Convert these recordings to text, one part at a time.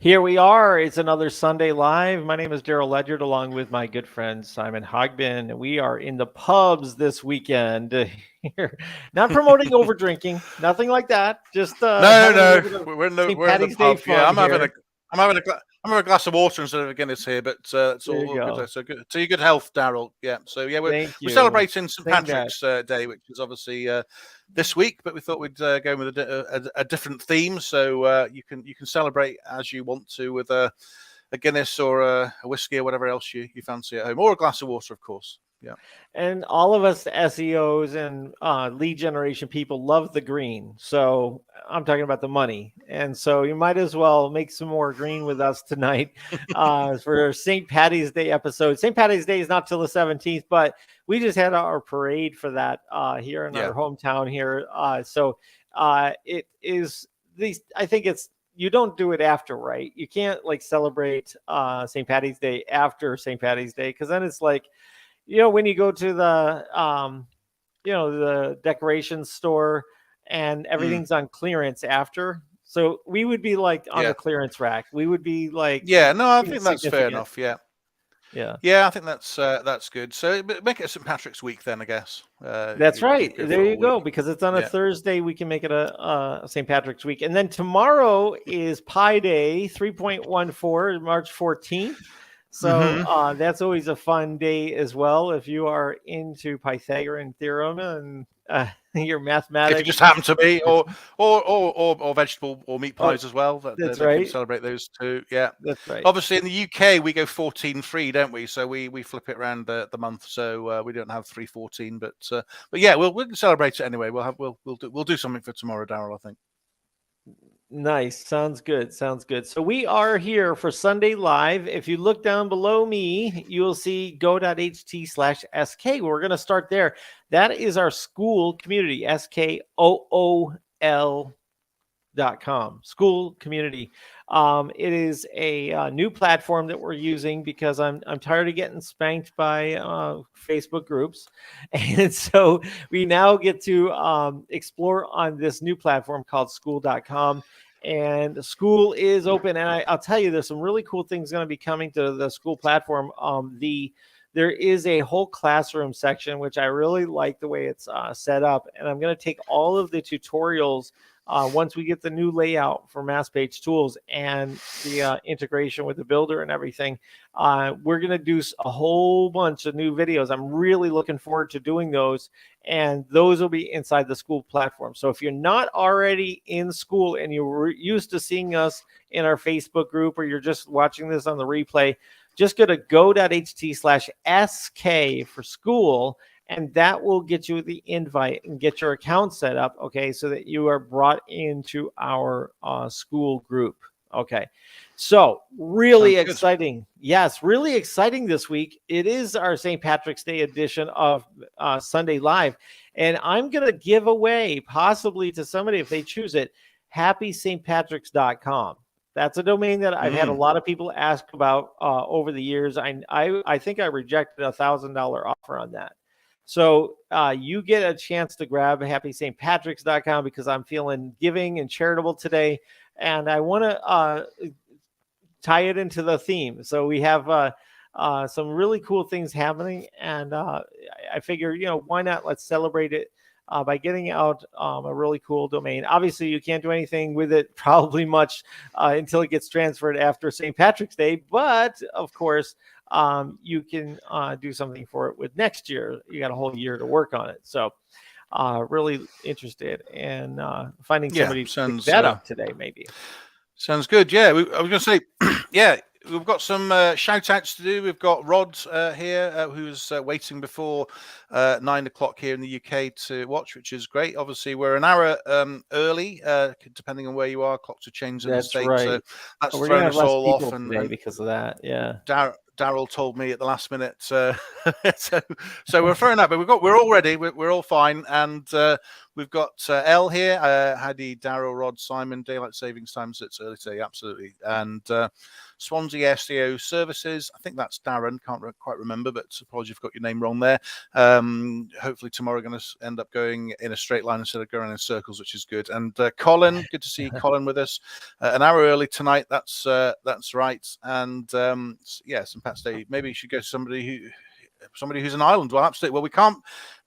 Here we are. It's another Sunday Live. My name is Daryl Ledyard, along with my good friend Simon Hogbin. We are in the pubs this weekend. Here, not promoting over drinking, nothing like that. Just having a little bit of we're in St. the Patty's Day pub. Yeah, fun here. I'm having a glass of water instead of a Guinness here, but it's There you all go. good. So good to your good health, Daryl. Yeah. So yeah, we're Thank you. celebrating St. Same back. Patrick's Day, which is obviously this week, but we thought we'd go with a different theme, so you can celebrate as you want to with a Guinness or a whiskey or whatever else you fancy at home, or a glass of water, of course. Yeah. And all of us SEOs and lead generation people love the green. So I'm talking about the money. And so you might as well make some more green with us tonight for St. Patty's Day episode. St. Patty's Day is not till the 17th, but we just had our parade for that here in our hometown here. So it is these, I think it's, you don't do it after, right? You can't like celebrate St. Patty's Day after St. Patty's Day, because then it's like, when you go to the, the decoration store and everything's on clearance after. So we would be like on the clearance rack. We would be like, I think that's fair enough. Yeah. I think that's good. So make it St. Patrick's week then, I guess. That's right. There you go. Because it's on a Thursday, we can make it a St. Patrick's week. And then tomorrow is Pi Day 3.14, March 14th. So that's always a fun day as well. If you are into Pythagorean theorem and your mathematics, if you just happen to be, or vegetable or meat pies as well. That's right. Can celebrate those too. Yeah, that's right. Obviously, in the UK we go 14-3, don't we? So we flip it around the month. So we don't have 3/14, but yeah, we'll celebrate it anyway. We'll do something for tomorrow, Daryl, I think. Nice. Sounds good. So we are here for Sunday Live. If you look down below me, you will see go.ht/SK. We're going to start there. That is our school community, SKOOL.com, school community. It is a new platform that we're using because I'm tired of getting spanked by Facebook groups. And so we now get to explore on this new platform called school.com. And school is open. And I'll tell you, there's some really cool things going to be coming to the school platform. There is a whole classroom section, which I really like the way it's set up. And I'm going to take all of the tutorials once we get the new layout for Mass Page tools and the integration with the builder and everything. We're going to do a whole bunch of new videos. I'm really looking forward to doing those. And those will be inside the school platform. So if you're not already in school and you're used to seeing us in our Facebook group, or you're just watching this on the replay, just go to go.ht/SK for school, and that will get you the invite and get your account set up, okay, so that you are brought into our school group. Okay, so really exciting. Yes, really exciting this week. It is our St. Patrick's Day edition of Sunday Live, and I'm going to give away, possibly to somebody if they choose it, happystpatricks.com. That's a domain that I've had a lot of people ask about over the years. I think I rejected a $1,000 offer on that. So you get a chance to grab happystpatricks.com because I'm feeling giving and charitable today. And I want to tie it into the theme. So we have some really cool things happening. And I figure, why not? Let's celebrate it by getting out a really cool domain. Obviously, you can't do anything with it probably much until it gets transferred after St. Patrick's Day. But, of course, you can do something for it with next year. You got a whole year to work on it. So really interested in finding somebody to pick that up today, maybe. Sounds good. Yeah, I was going to say, we've got some shout outs to do. We've got Rod here who's waiting before 9 o'clock here in the UK to watch, which is great. Obviously, we're an hour early, depending on where you are. Clocks are changed in the States. Right. So that's thrown us all off. And because of that, yeah. Daryl told me at the last minute. So we're throwing that, but we're all ready. We're all fine, and we've got L here. Hadi, Daryl, Rod, Simon. Daylight savings time sits early today, absolutely, and Swansea SEO Services. I think that's Darren. Can't quite remember, but apologies if I've got your name wrong there. Hopefully tomorrow we're going to end up going in a straight line instead of going in circles, which is good. And Colin, good to see Colin with us. An hour early tonight. That's right. And yeah, St. Pat's Day. Maybe you should go to somebody who's an island. Well, absolutely. Well,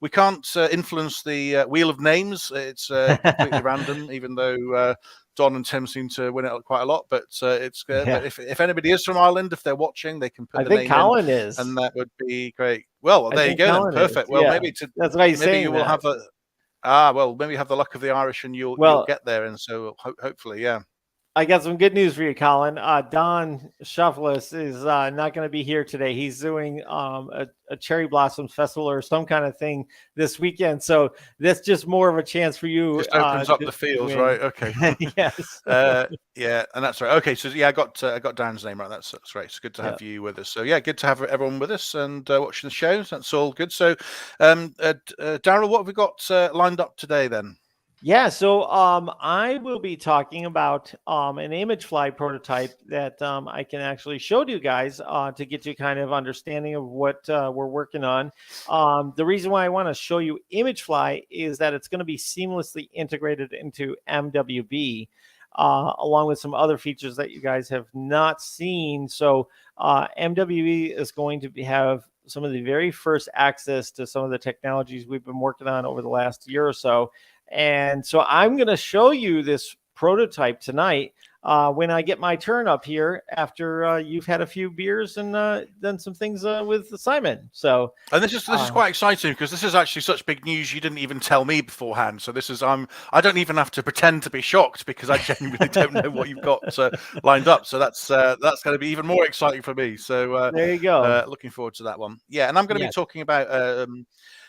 we can't influence the wheel of names. It's completely random, even though Don and Tim seem to win it quite a lot. But it's good. Yeah. But if anybody is from Ireland, if they're watching, they can put I the think name Colin in, is, and that would be great. Well, there you go Colin then. Perfect. Is. Well, yeah. maybe That's why he's maybe saying you will that. have well, maybe you have the luck of the Irish, and you'll get there. And so hopefully, yeah. I got some good news for you, Colin. Don Shuffless is not going to be here today. He's doing a cherry blossom festival or some kind of thing this weekend. So that's just more of a chance for you. Just opens up the fields, right? Okay. Yes. Yeah, and that's right. Okay, so yeah, I got Dan's name right. That's right. It's good to have you with us. So yeah, good to have everyone with us and watching the shows. That's all good. So, Daryl, what have we got lined up today then? Yeah, so I will be talking about an Imagfly prototype that I can actually show to you guys to get you kind of understanding of what we're working on. The reason why I want to show you Imagfly is that it's going to be seamlessly integrated into MWB, along with some other features that you guys have not seen. So MWB is going to have some of the very first access to some of the technologies we've been working on over the last year or so. And so I'm going to show you this prototype tonight when I get my turn up here after you've had a few beers and done some things with Simon. So, and this is quite exciting because this is actually such big news you didn't even tell me beforehand. So this is I don't even have to pretend to be shocked because I genuinely don't know what you've got lined up. So that's going to be even more exciting for me. So there you go. Looking forward to that one. Yeah, and I'm going to be talking about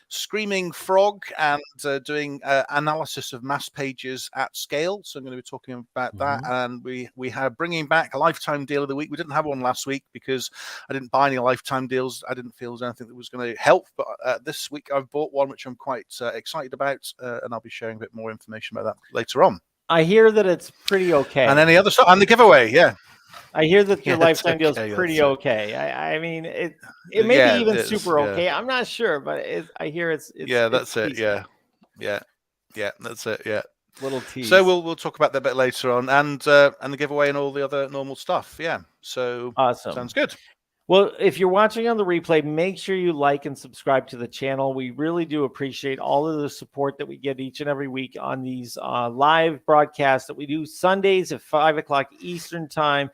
Screaming Frog and doing analysis of mass pages at scale. So I'm going to be talking about that. And we have bringing back a lifetime deal of the week. We didn't have one last week because I didn't buy any lifetime deals. I didn't feel there was anything that was going to help. But this week I've bought one, which I'm quite excited about. And I'll be sharing a bit more information about that later on. I hear that it's pretty okay. And any other stuff? And the giveaway, yeah. I hear that your lifetime deal is pretty okay. I mean, it may be even super okay. I'm not sure, but I hear it's yeah, that's it's it. Yeah, that's it. Yeah. Little tease. So we'll talk about that a bit later on, and the giveaway and all the other normal stuff. Yeah. So awesome. Sounds good. Well, if you're watching on the replay, make sure you like and subscribe to the channel. We really do appreciate all of the support that we get each and every week on these live broadcasts that we do Sundays at 5 o'clock Eastern time.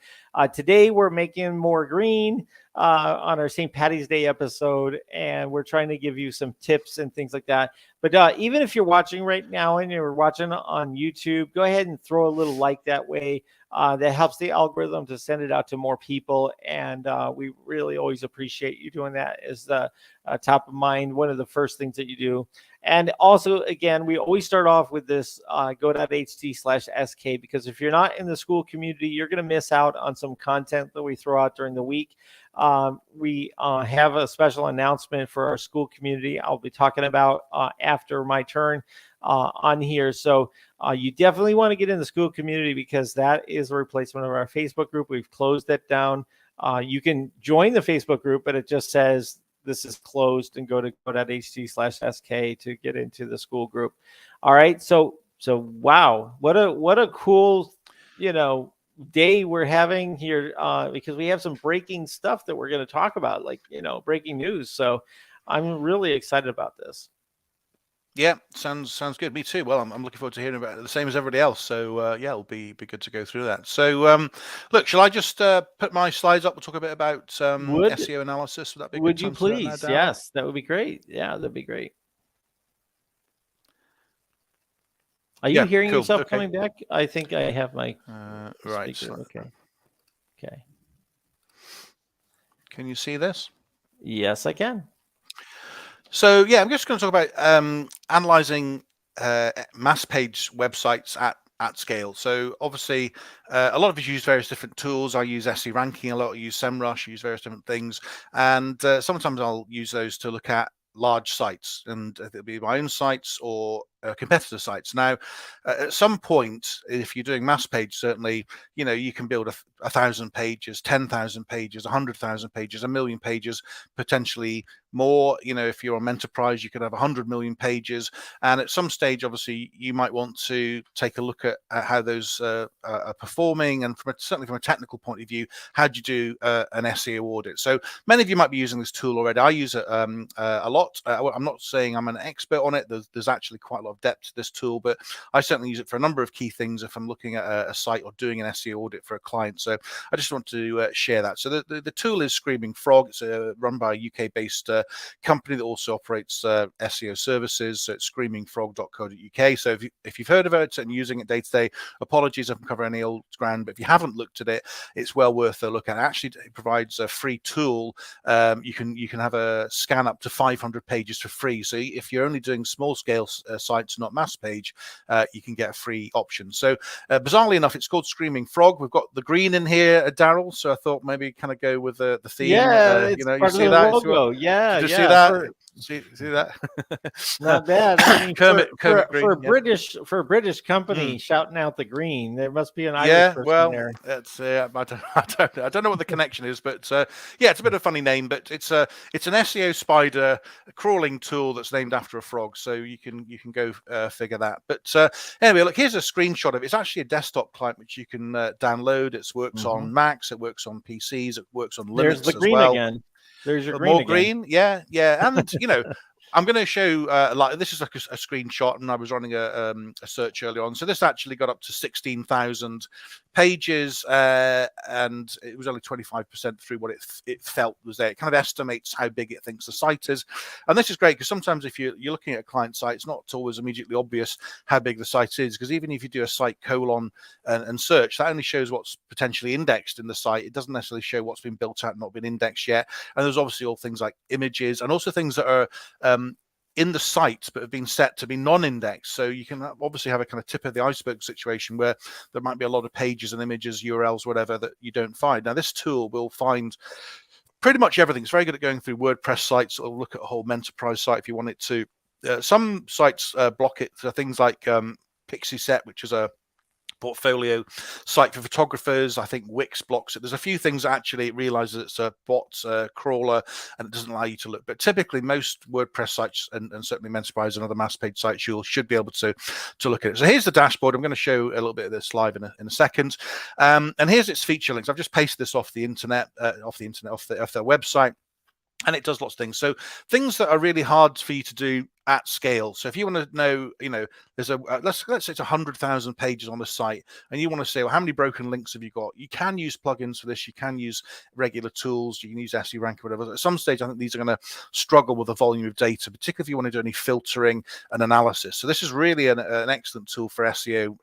Today, we're making more green on our St. Patty's Day episode, and we're trying to give you some tips and things like that. But even if you're watching right now and you're watching on YouTube, go ahead and throw a little like that way. That helps the algorithm to send it out to more people. And we really always appreciate you doing that as the top of mind, one of the first things that you do. And also, again, we always start off with this go.ht/SK, because if you're not in the school community, you're going to miss out on some content that we throw out during the week. We have a special announcement for our school community I'll be talking about after my turn on here. So you definitely want to get in the school community because that is a replacement of our Facebook group. We've closed that down. You can join the Facebook group, but it just says this is closed, and go to go.ht/SK to get into the school group. All right. So wow, what a cool, day we're having here because we have some breaking stuff that we're going to talk about, like, breaking news. So I'm really excited about this. Yeah, sounds good. Me too. Well, I'm looking forward to hearing about it, the same as everybody else. So yeah, it'll be good to go through that. So look, shall I just put my slides up? We'll talk a bit about SEO analysis. Would that be a good time? Would you please? Yes, that would be great. Yeah, that'd be great. Are you hearing yourself coming back? I think I have my right. Speaker. Okay. Can you see this? Yes, I can. So yeah, I'm just going to talk about analyzing mass page websites at scale. So obviously, a lot of us use various different tools. I use SE ranking a lot. I use SEMrush. I use various different things, and sometimes I'll use those to look at large sites, and it'll be my own sites or competitor sites. Now, at some point, if you're doing Mass Page, certainly, you can build 1,000 pages, 10,000 pages, 100,000 pages, 1,000,000 pages, potentially more. If you're on Enterprise, you could have 100 million pages. And at some stage, obviously, you might want to take a look at how those are performing. And certainly from a technical point of view, how do you do an SEO audit? So many of you might be using this tool already. I use it a lot. I'm not saying I'm an expert on it. There's actually quite a lot of depth to this tool, but I certainly use it for a number of key things if I'm looking at a site or doing an SEO audit for a client. So I just want to share that. So the tool is Screaming Frog. It's run by a UK-based company that also operates SEO services. So it's screamingfrog.co.uk. So if you've heard of it and using it day to day, apologies if I'm covering any old ground, but if you haven't looked at it, it's well worth a look at. Actually, it provides a free tool. You can have a scan up to 500 pages for free. So if you're only doing small scale sites, not Mass Page, you can get a free option. So bizarrely enough, it's called Screaming Frog. We've got the green in here, Daryl. So I thought maybe kind of go with the theme. Yeah, it's you part see of the that? logo. Yeah, Did you yeah. see that? See that? Not bad. I mean, Kermit for Green, a British company shouting out the green, there must be an Irish yeah, person well, there. it's I don't know what the connection is, but yeah, it's a bit of a funny name, but it's an SEO spider crawling tool that's named after a frog, so you can go figure that. But anyway, look, here's a screenshot of it. It's actually a desktop client which you can download. It works on Macs, it works on PCs, it works on Linux. There's the green again. There's your green more again. green, yeah, and I'm going to show this is like a screenshot, and I was running a search earlier on. So this actually got up to 16,000 pages, and it was only 25% through what it felt was there. It kind of estimates how big it thinks the site is, and this is great because sometimes if you're looking at a client site, it's not always immediately obvious how big the site is, because even if you do a site colon and search, that only shows what's potentially indexed in the site. It doesn't necessarily show what's been built out and not been indexed yet. And there's obviously all things like images and also things that are in the site but have been set to be non-indexed. So you can obviously have a kind of tip of the iceberg situation where there might be a lot of pages and images, URLs, whatever, that you don't find. Now this tool will find pretty much everything. It's very good at going through WordPress sites or look at a whole enterprise site if you want it to. Some sites block it. So things like Pixie Set, which is a portfolio site for photographers. I think Wix blocks it. There's a few things that actually it realizes it's a bot crawler and it doesn't allow you to look. But typically most WordPress sites and certainly Enterprise and other Mass Page sites, you should be able to look at it. So here's the dashboard. I'm going to show a little bit of this live in a second. And here's its feature links. I've just pasted this off the internet, off their website. And it does lots of things. So things that are really hard for you to do at scale. So if you want to know, there's let's say it's 100,000 pages on the site, and you want to say, well, how many broken links have you got? You can use plugins for this. You can use regular tools. You can use SE Rank or whatever. At some stage, I think these are going to struggle with the volume of data, particularly if you want to do any filtering and analysis. So this is really an excellent tool for SEO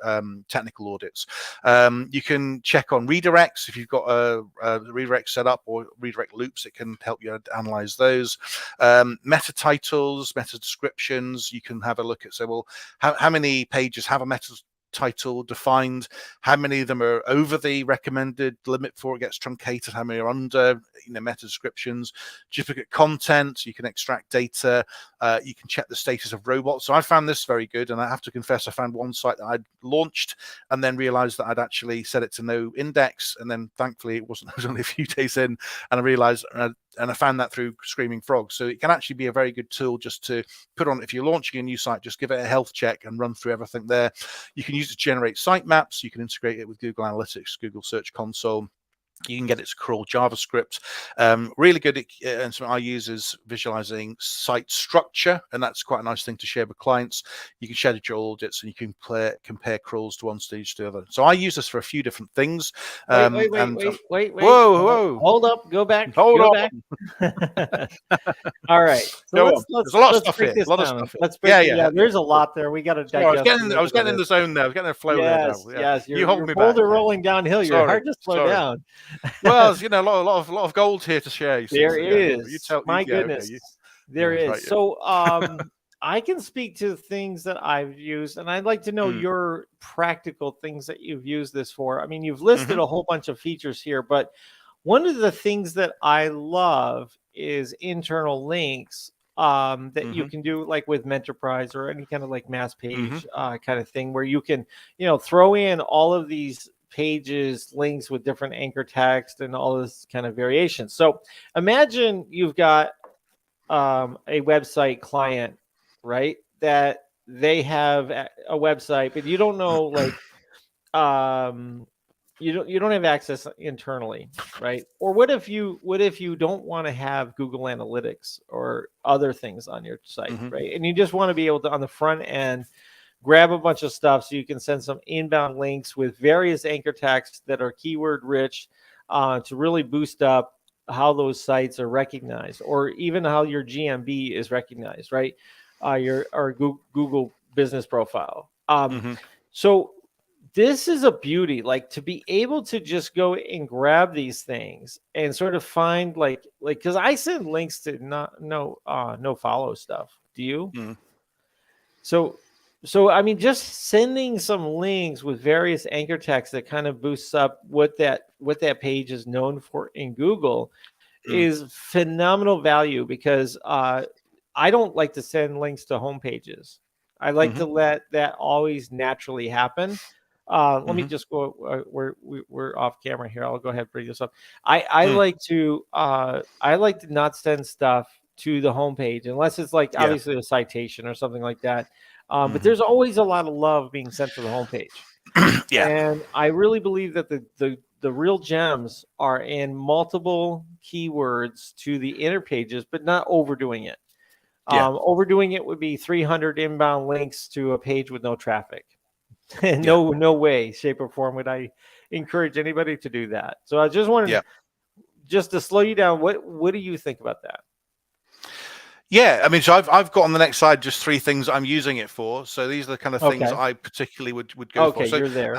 technical audits. You can check on redirects if you've got a redirect set up or redirect loops. It can help you analyze those. Meta titles, meta descriptions. You can have a look at, well, how many pages have a meta title defined, how many of them are over the recommended limit before it gets truncated, how many are under, meta descriptions, duplicate content. You can extract data, you can check the status of robots. So I found this very good, and I have to confess I found one site that I'd launched and then realized that I'd actually set it to no index, and then thankfully it was only a few days in, and I realized and I found that through Screaming Frog. So it can actually be a very good tool just to put on if you're launching a new site. Just give it a health check and run through everything there. You can use it to generate sitemaps. You can integrate it with Google Analytics, Google Search Console. You can get it to crawl JavaScript. Really good, and something I use is visualizing site structure, and that's quite a nice thing to share with clients. You can schedule audits, and you can compare crawls to one stage to the other. So I use this for a few different things. Wait. Whoa. Hold up. Go back. Hold go on. Back. All right. So there's a lot of stuff here. Let's break yeah. There's a lot there. We got to digest. I was getting in the zone there. I was getting a flow there. Yes. You're boulder rolling downhill. You're hard to slow down. Well, a lot of gold here to share. There is. My goodness. There is. Right, so I can speak to things that I've used, and I'd like to know Mm. your practical things that you've used this for. I mean, you've listed Hmm. a whole bunch of features here, but one of the things that I love is internal links that you Hmm. can do, like with Mentorprise or any kind of like Mass Hmm. Page kind of thing, where you can, throw in all of these pages, links with different anchor text and all this kind of variation. So imagine you've got a website client, right? That they have a website, but you don't know, like, um, you don't have access internally, right? Or what if you don't want to have Google Analytics or other things on your site, Hmm. right? And you just want to be able to, on the front end, grab a bunch of stuff so you can send some inbound links with various anchor texts that are keyword rich, to really boost up how those sites are recognized, or even how your GMB is recognized, right? Your or Google business profile. Hmm. So this is a beauty, like, to be able to just go and grab these things and sort of find, like because I send links to not no follow stuff. Do you? Hmm. So, I mean, just sending some links with various anchor text that kind of boosts up what that page is known for in Google is phenomenal value, because I don't like to send links to home pages. I like Hmm. to let that always naturally happen. Let me Hmm. just go. We're off camera here. I'll go ahead and bring this up. I Mm. like to not send stuff to the homepage unless it's like Yeah. obviously a citation or something like that. But Hmm. there's always a lot of love being sent to the homepage. Yeah. And I really believe that the real gems are in multiple keywords to the inner pages, but not overdoing it. Yeah. Overdoing it would be 300 inbound links to a page with no traffic. Yeah. No way, shape, or form would I encourage anybody to do that. So I just wanted Yeah. just to slow you down. What do you think about that? Yeah, I mean, so I've got on the next slide just three things I'm using it for. So these are the kind of things Okay. I particularly would go for. Okay, So you're there.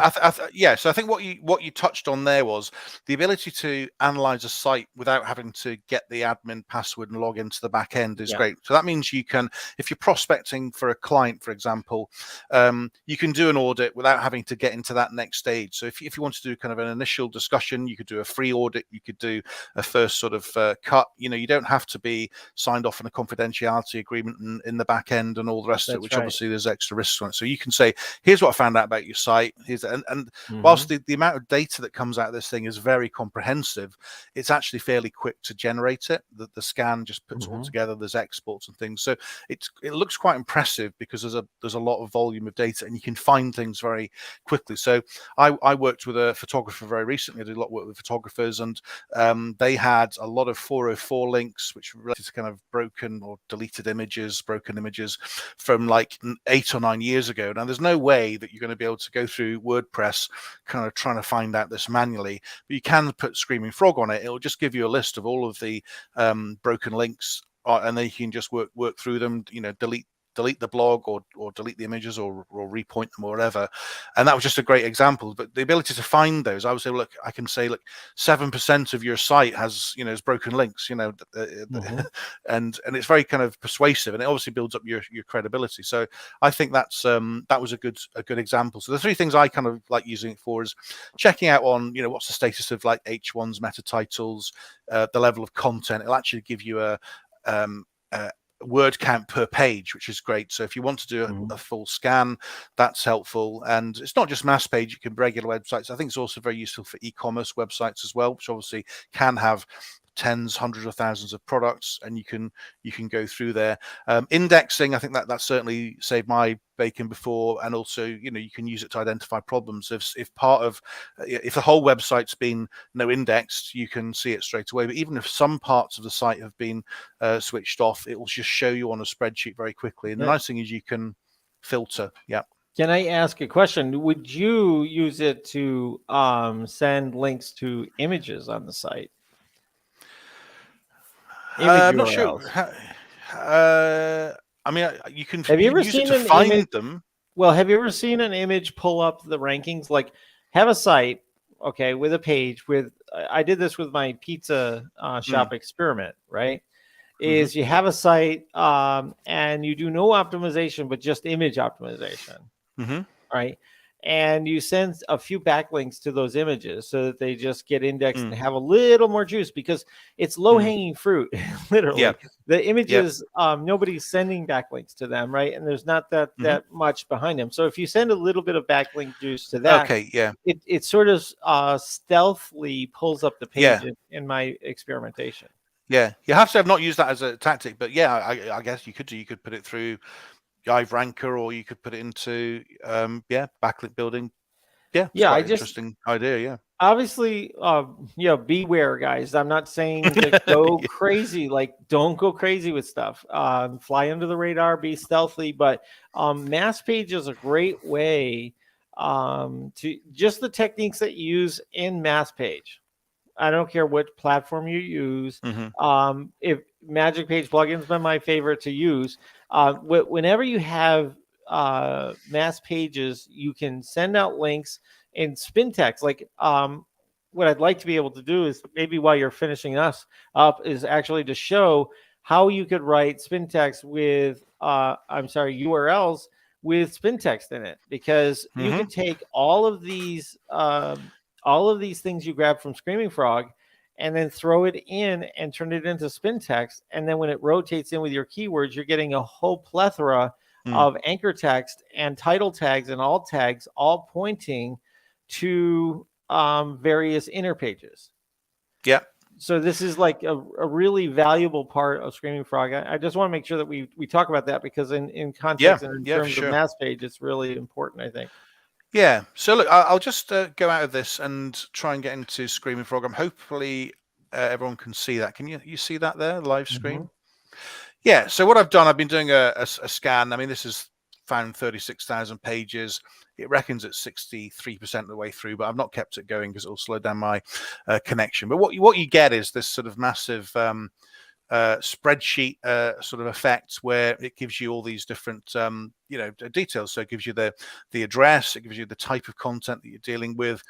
yeah, so I think what you touched on there was the ability to analyze a site without having to get the admin password and log into the back end is Yeah, great. So that means you can, if you're prospecting for a client, for example, you can do an audit without having to get into that next stage. So if you want to do kind of an initial discussion, you could do a free audit, you could do a first sort of cut. You don't have to be signed off on a confidentiality agreement in the back end and all the rest of it, that's which right. obviously there's extra risks on it. So you can say, here's what I found out about your site. And whilst Hmm. the amount of data that comes out of this thing is very comprehensive, it's actually fairly quick to generate it. The scan just puts it all Hmm. together. There's exports and things. So it looks quite impressive because there's a lot of volume of data and you can find things very quickly. So I worked with a photographer very recently. I did a lot of work with photographers, and they had a lot of 404 links, which related to kind of broken or deleted images, broken images from like 8 or 9 years ago. Now, there's no way that you're going to be able to go through WordPress kind of trying to find out this manually, but you can put Screaming Frog on it. It'll just give you a list of all of the broken links, and then you can just work through them, delete the blog or delete the images or repoint them or whatever. And that was just a great example. But the ability to find those, I would say, look, I can say, look, 7% of your site has broken links, Hmm. and it's very kind of persuasive, and it obviously builds up your credibility. So I think that was a good example. So the three things I kind of like using it for is checking out on what's the status of like H1's meta titles, the level of content. It'll actually give you um, a word count per page, which is great. So if you want to do Hmm. a full scan, that's helpful. And it's not just Mass Page, you can regular websites. I think it's also very useful for e-commerce websites as well, which obviously can have tens, hundreds of thousands of products, and you can go through there. Indexing, I think that certainly saved my bacon before, and also you can use it to identify problems. If the whole website's been no indexed, you can see it straight away. But even if some parts of the site have been switched off, it will just show you on a spreadsheet very quickly. And the Yeah. nice thing is you can filter. Yeah. Can I ask a question? Would you use it to send links to images on the site? Image I'm not sure. URLs. I mean, you can Have you ever use it seen to an image? find them. Well, have you ever seen an image pull up the rankings? Like, have a site, okay, with a page with. I did this with my pizza Mm, shop experiment, right? is you have a site and you do no optimization, but just image optimization, right? And you send a few backlinks to those images so that they just get indexed and have a little more juice, because it's low-hanging fruit, literally. The images, nobody's sending backlinks to them, right? And there's not that much behind them. So if you send a little bit of backlink juice to that, it sort of stealthily pulls up the page in my experimentation. Yeah, you have to have not used that as a tactic, but yeah, I guess you could put it through Hive Ranker, or you could put it into backlink building. It's quite an interesting idea. Obviously, beware, guys. I'm not saying to go crazy. Like, don't go crazy with stuff. Fly under the radar, be stealthy. But Mass Page is a great way to just the techniques that you use in Mass Page. I don't care what platform you use. If Magic Page plugin's been my favorite to use. Whenever you have Mass Pages, you can send out links in spin text. Like what I'd like to be able to do is, maybe while you're finishing us up, is actually to show how you could write spin text with URLs with spin text in it, because you could take all of these things you grab from Screaming Frog and then throw it in and turn it into spin text. And then when it rotates in with your keywords, you're getting a whole plethora of anchor text and title tags and alt tags, all pointing to various inner pages. So this is like a really valuable part of Screaming Frog. I just want to make sure that we talk about that, because in context and in terms of Mass Page, it's really important, I think. Yeah. So look, I'll just go out of this and try and get into Screaming Frog. Hopefully everyone can see that. Can you see that there, live stream? Yeah. So what I've done, I've been doing a scan. I mean, this is found 36,000 pages. It reckons it's 63% of the way through, but I've not kept it going because it'll slow down my connection. But what you get is this sort of massive spreadsheet sort of effect, where it gives you all these different details. So it gives you the address, it gives you the type of content that you're dealing with,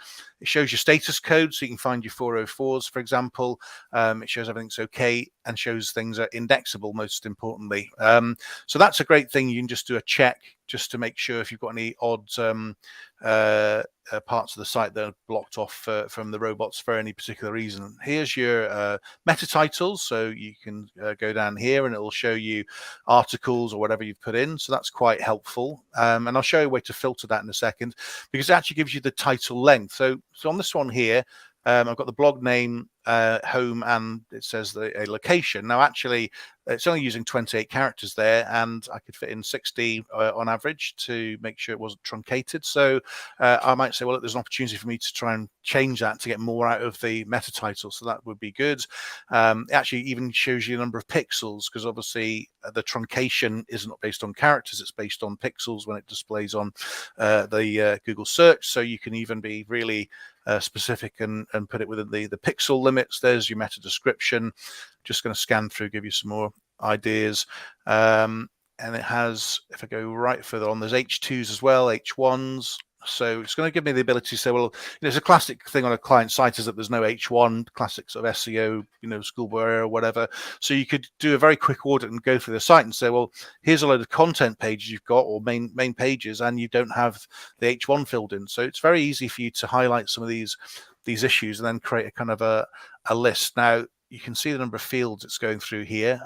it shows your status code, so you can find your 404s, for example. It shows everything's okay and shows things are indexable, most importantly. So that's a great thing. You can just do a check just to make sure if you've got any odd parts of the site that are blocked off from the robots for any particular reason. Here's your meta titles, so you can go down here and it will show you articles or whatever you've put in. So that's quite helpful, and I'll show you a way to filter that in a second, because it actually gives you the title length. So on this one here, I've got the blog name, home, and it says a location. Now, actually, it's only using 28 characters there, and I could fit in 60 on average to make sure it wasn't truncated. So I might say, well, look, there's an opportunity for me to try and change that to get more out of the meta title. So that would be good. It actually even shows you a number of pixels, because obviously the truncation isn't based on characters, it's based on pixels when it displays on the Google search. So you can even be really specific and put it within the pixel limits. There's your meta description. Just going to scan through, give you some more ideas. And it has, if I go right further on, there's H2s as well, H1s. So it's going to give me the ability to say, well, it's a classic thing on a client site is that there's no H1, classic sort of SEO, schoolboy error or whatever. So you could do a very quick audit and go through the site and say, well, here's a load of content pages you've got, or main pages, and you don't have the H1 filled in. So it's very easy for you to highlight some of these issues and then create a kind of a list. Now, you can see the number of fields it's going through here.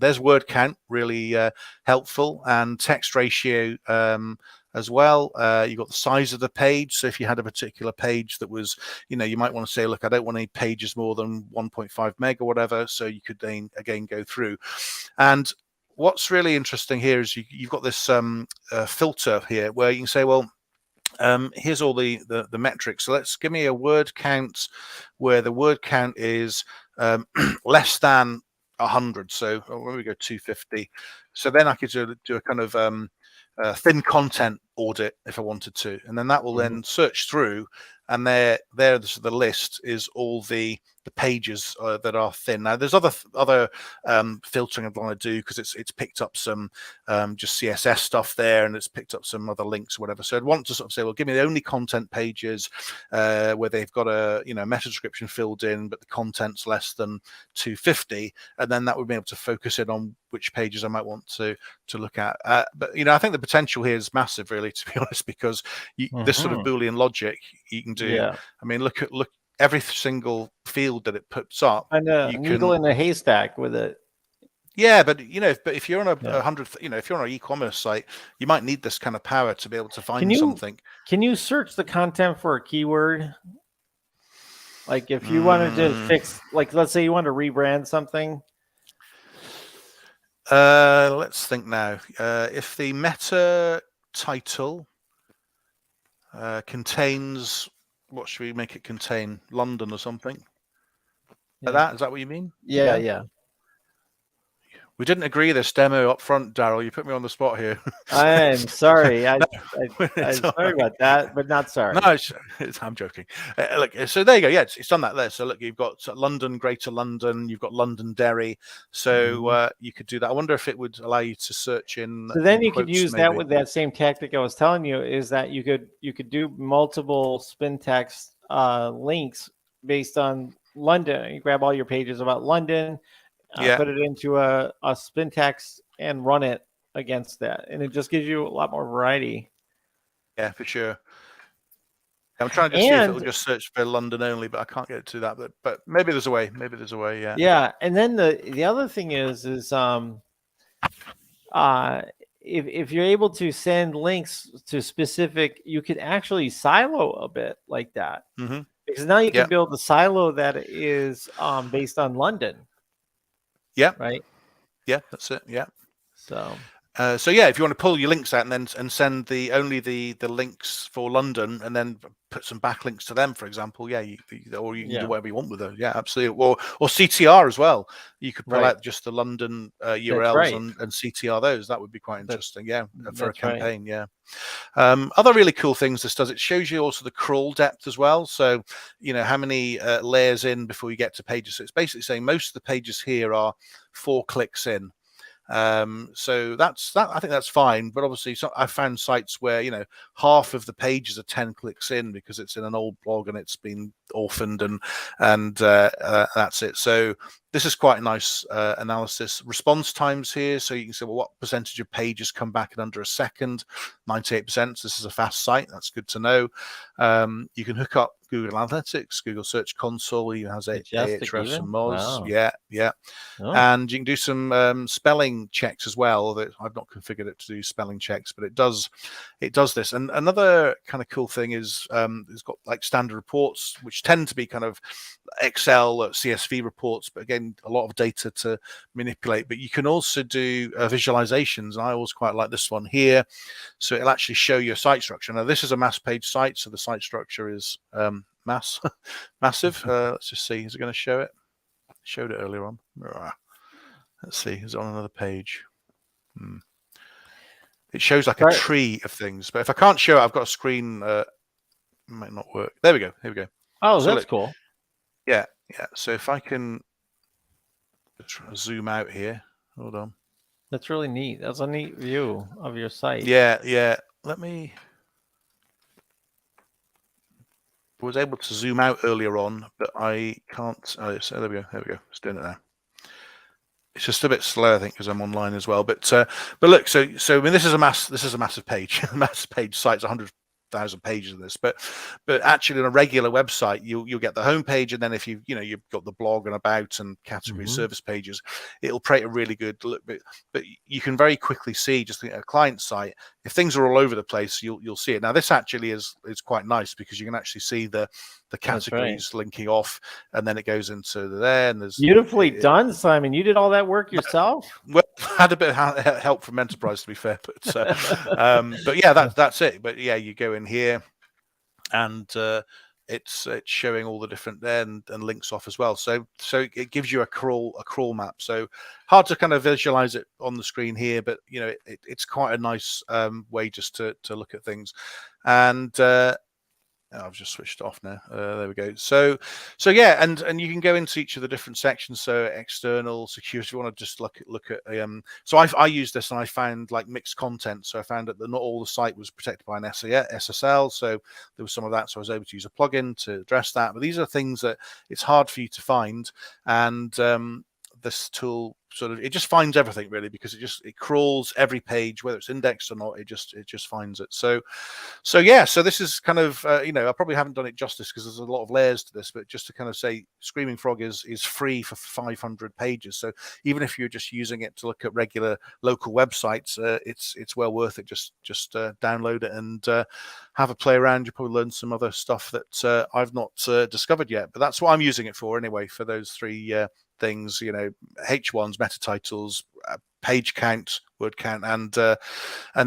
There's word count, really helpful, and text ratio as well. You've got the size of the page. So if you had a particular page that was, you might want to say, look, I don't want any pages more than 1.5 meg or whatever. So you could then again go through. And what's really interesting here is you've got this filter here where you can say, well, here's all the metrics. So let's give me a word count where the word count is less than 100. So when we go 250, so then I could do a kind of thin content audit if I wanted to, and then that will then search through, and there the list is all the pages that are thin. Now there's other filtering I'd want to do, because it's picked up some just CSS stuff there, and it's picked up some other links or whatever. So I'd want to sort of say, well, give me the only content pages where they've got a meta description filled in, but the content's less than 250, and then that would be able to focus in on which pages I might want to look at. But I think the potential here is massive, really, to be honest, because this sort of Boolean logic you can do. Yeah. I mean, look every single field that it puts up. And a needle in a haystack with it. Yeah, but if you're on if you're on an e-commerce site, you might need this kind of power to be able to find something. Can you search the content for a keyword? Like if you wanted to fix, like let's say you want to rebrand something. Let's think now. If the meta title contains, what should we make it contain? London or something? Like that? Is that what you mean? Yeah. We didn't agree this demo up front, Daryl. You put me on the spot here. I'm sorry. I'm sorry about that, but not sorry. No, I'm joking. Look, so there you go. Yeah, it's done that there. So look, you've got London, Greater London. You've got Londonderry. So you could do that. I wonder if it would allow you to search in. So then you could use that with that same tactic I was telling you, is that you could do multiple spin text links based on London. You grab all your pages about London. Put it into a spin text and run it against that, and it just gives you a lot more variety. Yeah, for sure. I'm trying to see if it'll just search for London only, but I can't get to that. But maybe there's a way. Yeah. Yeah, and then the other thing is if you're able to send links to specific, you could actually silo a bit like that, because now you can build a silo that is based on London. Yeah. Right. Yeah, that's it. Yeah. So yeah, if you want to pull your links out and send only the links for London, and then put some backlinks to them, for example, or you can do whatever you want with those. Yeah, absolutely. Or CTR as well. You could pull out just the London URLs and CTR those. That would be quite interesting. For a campaign. Yeah. Other really cool things this does, it shows you also the crawl depth as well. So how many layers in before you get to pages. So it's basically saying most of the pages here are 4 clicks in. So I think that's fine, but obviously I found sites where half of the pages are 10 clicks in because it's in an old blog and it's been orphaned, and that's it. So this is quite a nice analysis. Response times here, so you can say, well, what percentage of pages come back in under a second? 98%. So this is a fast site. That's good to know. You can hook up Google Analytics, Google Search Console. It has Ahrefs and Moz. Wow. Yeah. Oh. And you can do some spelling checks as well. That I've not configured it to do spelling checks, but it does this. And another kind of cool thing is it's got like standard reports, which tend to be kind of Excel or CSV reports, but again, a lot of data to manipulate. But you can also do visualizations. I always quite like this one here. So it'll actually show your site structure. Now, this is a mass page site, so the site structure is massive. Let's just see. Is it going to show it? Showed it earlier on. Let's see. Is it on another page? It shows like a tree of things, but if I can't show it, I've got a screen. It might not work. There we go. Here we go. Oh, so that's cool. Yeah. So if I can zoom out here. Hold on. That's really neat. That's a neat view of your site. Yeah. Let me. I was able to zoom out earlier on, but I can't. Oh, so there we go. It's doing it now. It's just a bit slow, I think, because I'm online as well. But look, so I mean, this is a massive page. Massive page site's 100,000 pages of this, but actually on a regular website, you'll get the homepage, and then if you've got the blog and about and category service pages, it'll create a really good look. But you can very quickly see, just a client site, if things are all over the place, you'll see it. Now this actually is quite nice because you can actually see the categories linking off, and then it goes into there. And there's beautifully done, Simon. You did all that work yourself? Well, I had a bit of help from Enterprise, to be fair, but yeah, that's it. But yeah, you go in here, and it's showing all the different there and links off as well. So it gives you a crawl map. So hard to kind of visualize it on the screen here, but it's quite a nice way just to look at things. And I've just switched off now. There we go. So yeah, and you can go into each of the different sections. So external security. If you want to just look at so I used this and I found like mixed content. So I found that not all the site was protected by an SSL. So there was some of that. So I was able to use a plugin to address that. But these are things that it's hard for you to find, and this tool it just finds everything really, because it crawls every page, whether it's indexed or not. It just finds it. So yeah, so this is kind of I probably haven't done it justice because there's a lot of layers to this, but just to kind of say, Screaming Frog is free for 500 pages. So even if you're just using it to look at regular local websites, it's well worth it. Just download it and have a play around. You probably learn some other stuff that I've not discovered yet, but that's what I'm using it for anyway, for those three things, H1s, meta titles, page count, word count, and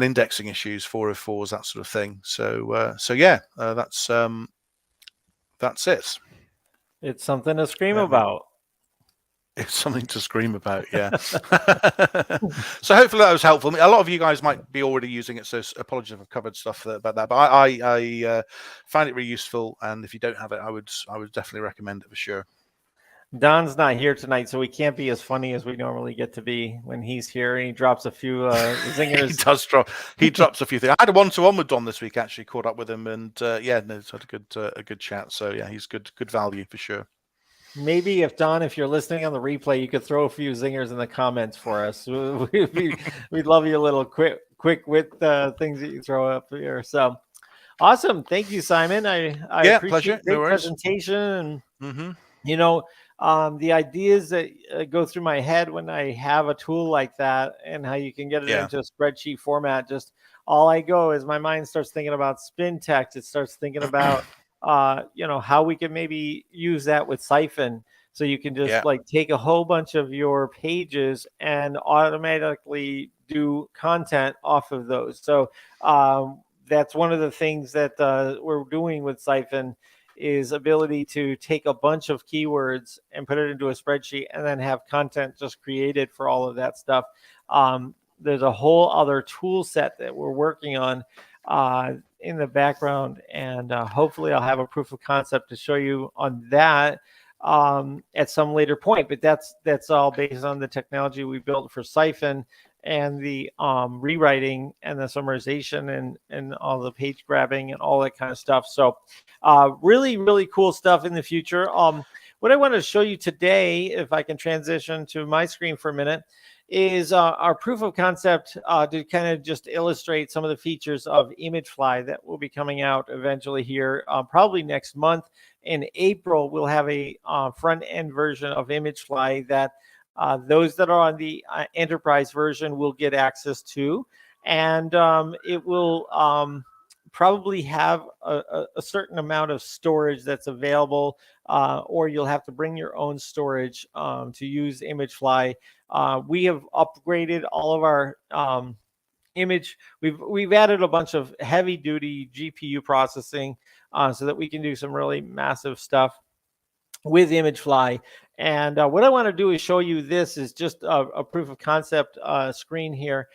indexing issues, 404s, that sort of thing. So yeah, that's it. It's something to scream about. It's something to scream about, yeah. So hopefully that was helpful. A lot of you guys might be already using it, so apologies if I've covered stuff about that. But I found it really useful, and if you don't have it, I would definitely recommend it for sure. Don's not here tonight, so we can't be as funny as we normally get to be when he's here, and he drops a few zingers. He drops a few things. I had a one-to-one with Don this week, actually, caught up with him, and had a good chat. So yeah, he's good value for sure. Maybe if you're listening on the replay, you could throw a few zingers in the comments for us. We'd love you a little quick with things that you throw up here. So awesome. Thank you, Simon. I appreciate pleasure. Great presentation. And the ideas that go through my head when I have a tool like that, and how you can get it into a spreadsheet format. Just all I go is my mind starts thinking about spin text. It starts thinking about, how we can maybe use that with Siphon. So you can just like take a whole bunch of your pages and automatically do content off of those. So that's one of the things that we're doing with Siphon, is ability to take a bunch of keywords and put it into a spreadsheet and then have content just created for all of that stuff. There's a whole other tool set that we're working on in the background, and hopefully I'll have a proof of concept to show you on that at some later point. But that's all based on the technology we built for Siphon, and the rewriting and the summarization and all the page grabbing and all that kind of stuff. So really, really cool stuff in the future. What I want to show you today, if I can transition to my screen for a minute, is our proof of concept to kind of just illustrate some of the features of Imagfly that will be coming out eventually here, probably next month. In April, we'll have a front-end version of Imagfly that those that are on the enterprise version will get access to, and it will probably have a certain amount of storage that's available, or you'll have to bring your own storage to use Imagfly. We have upgraded all of our image. We've added a bunch of heavy duty GPU processing so that we can do some really massive stuff with Imagfly. And what I want to do is show you this is just a proof of concept screen here.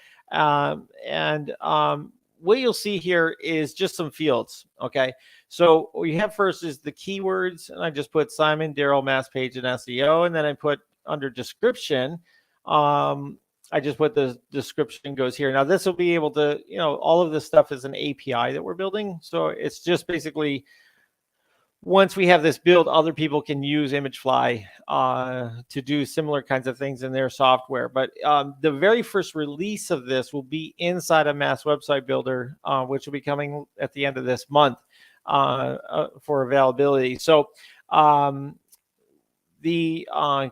What you'll see here is just some fields. Okay. So what you have first is the keywords, and I just put Simon, Daryl, Mass Page, and SEO. And then I put under description, I just put the description goes here. Now this will be able to, all of this stuff is an API that we're building. So it's just basically, once we have this built, other people can use Imagfly to do similar kinds of things in their software. But the very first release of this will be inside of Mass Website Builder, which will be coming at the end of this month for availability. So these are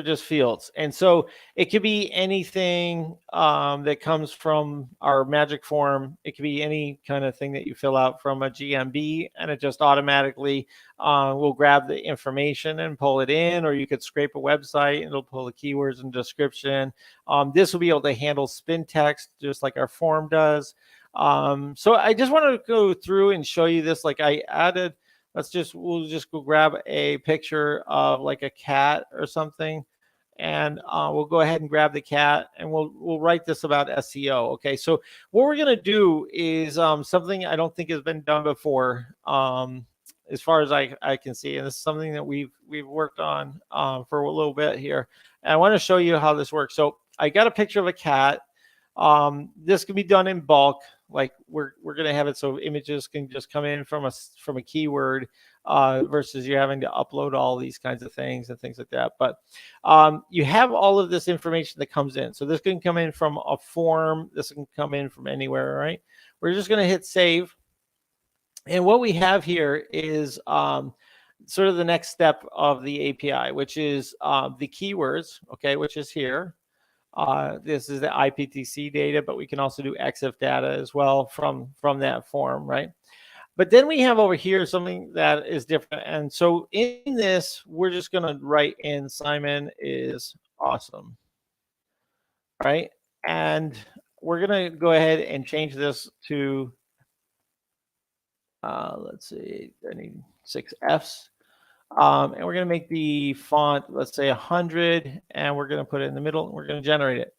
just fields. And so it could be anything that comes from our magic form. It could be any kind of thing that you fill out from a GMB, and it just automatically will grab the information and pull it in, or you could scrape a website and it'll pull the keywords and description. This will be able to handle spin text just like our form does. So I just want to go through and show you this. Like I added, we'll just go grab a picture of like a cat or something. and we'll go ahead and grab the cat, and we'll write this about SEO. Okay, so what we're gonna do is something I don't think has been done before, as far as I can see, and this is something that we've worked on for a little bit here. And I want to show you how this works. So I got a picture of a cat. This can be done in bulk. Like we're gonna have it so images can just come in from a keyword versus you having to upload all these kinds of things and things like that. But you have all of this information that comes in. So this can come in from a form. This can come in from anywhere, right? We're just gonna hit save. And what we have here is sort of the next step of the API, which is the keywords, okay, which is here. This is the IPTC data, but we can also do EXIF data as well from that form, right? But then we have over here something that is different. And so in this, we're just going to write in Simon is awesome, right? And we're going to go ahead and change this to, let's see, I need 6 Fs. And we're going to make the font, let's say 100, and we're going to put it in the middle, and we're going to generate it.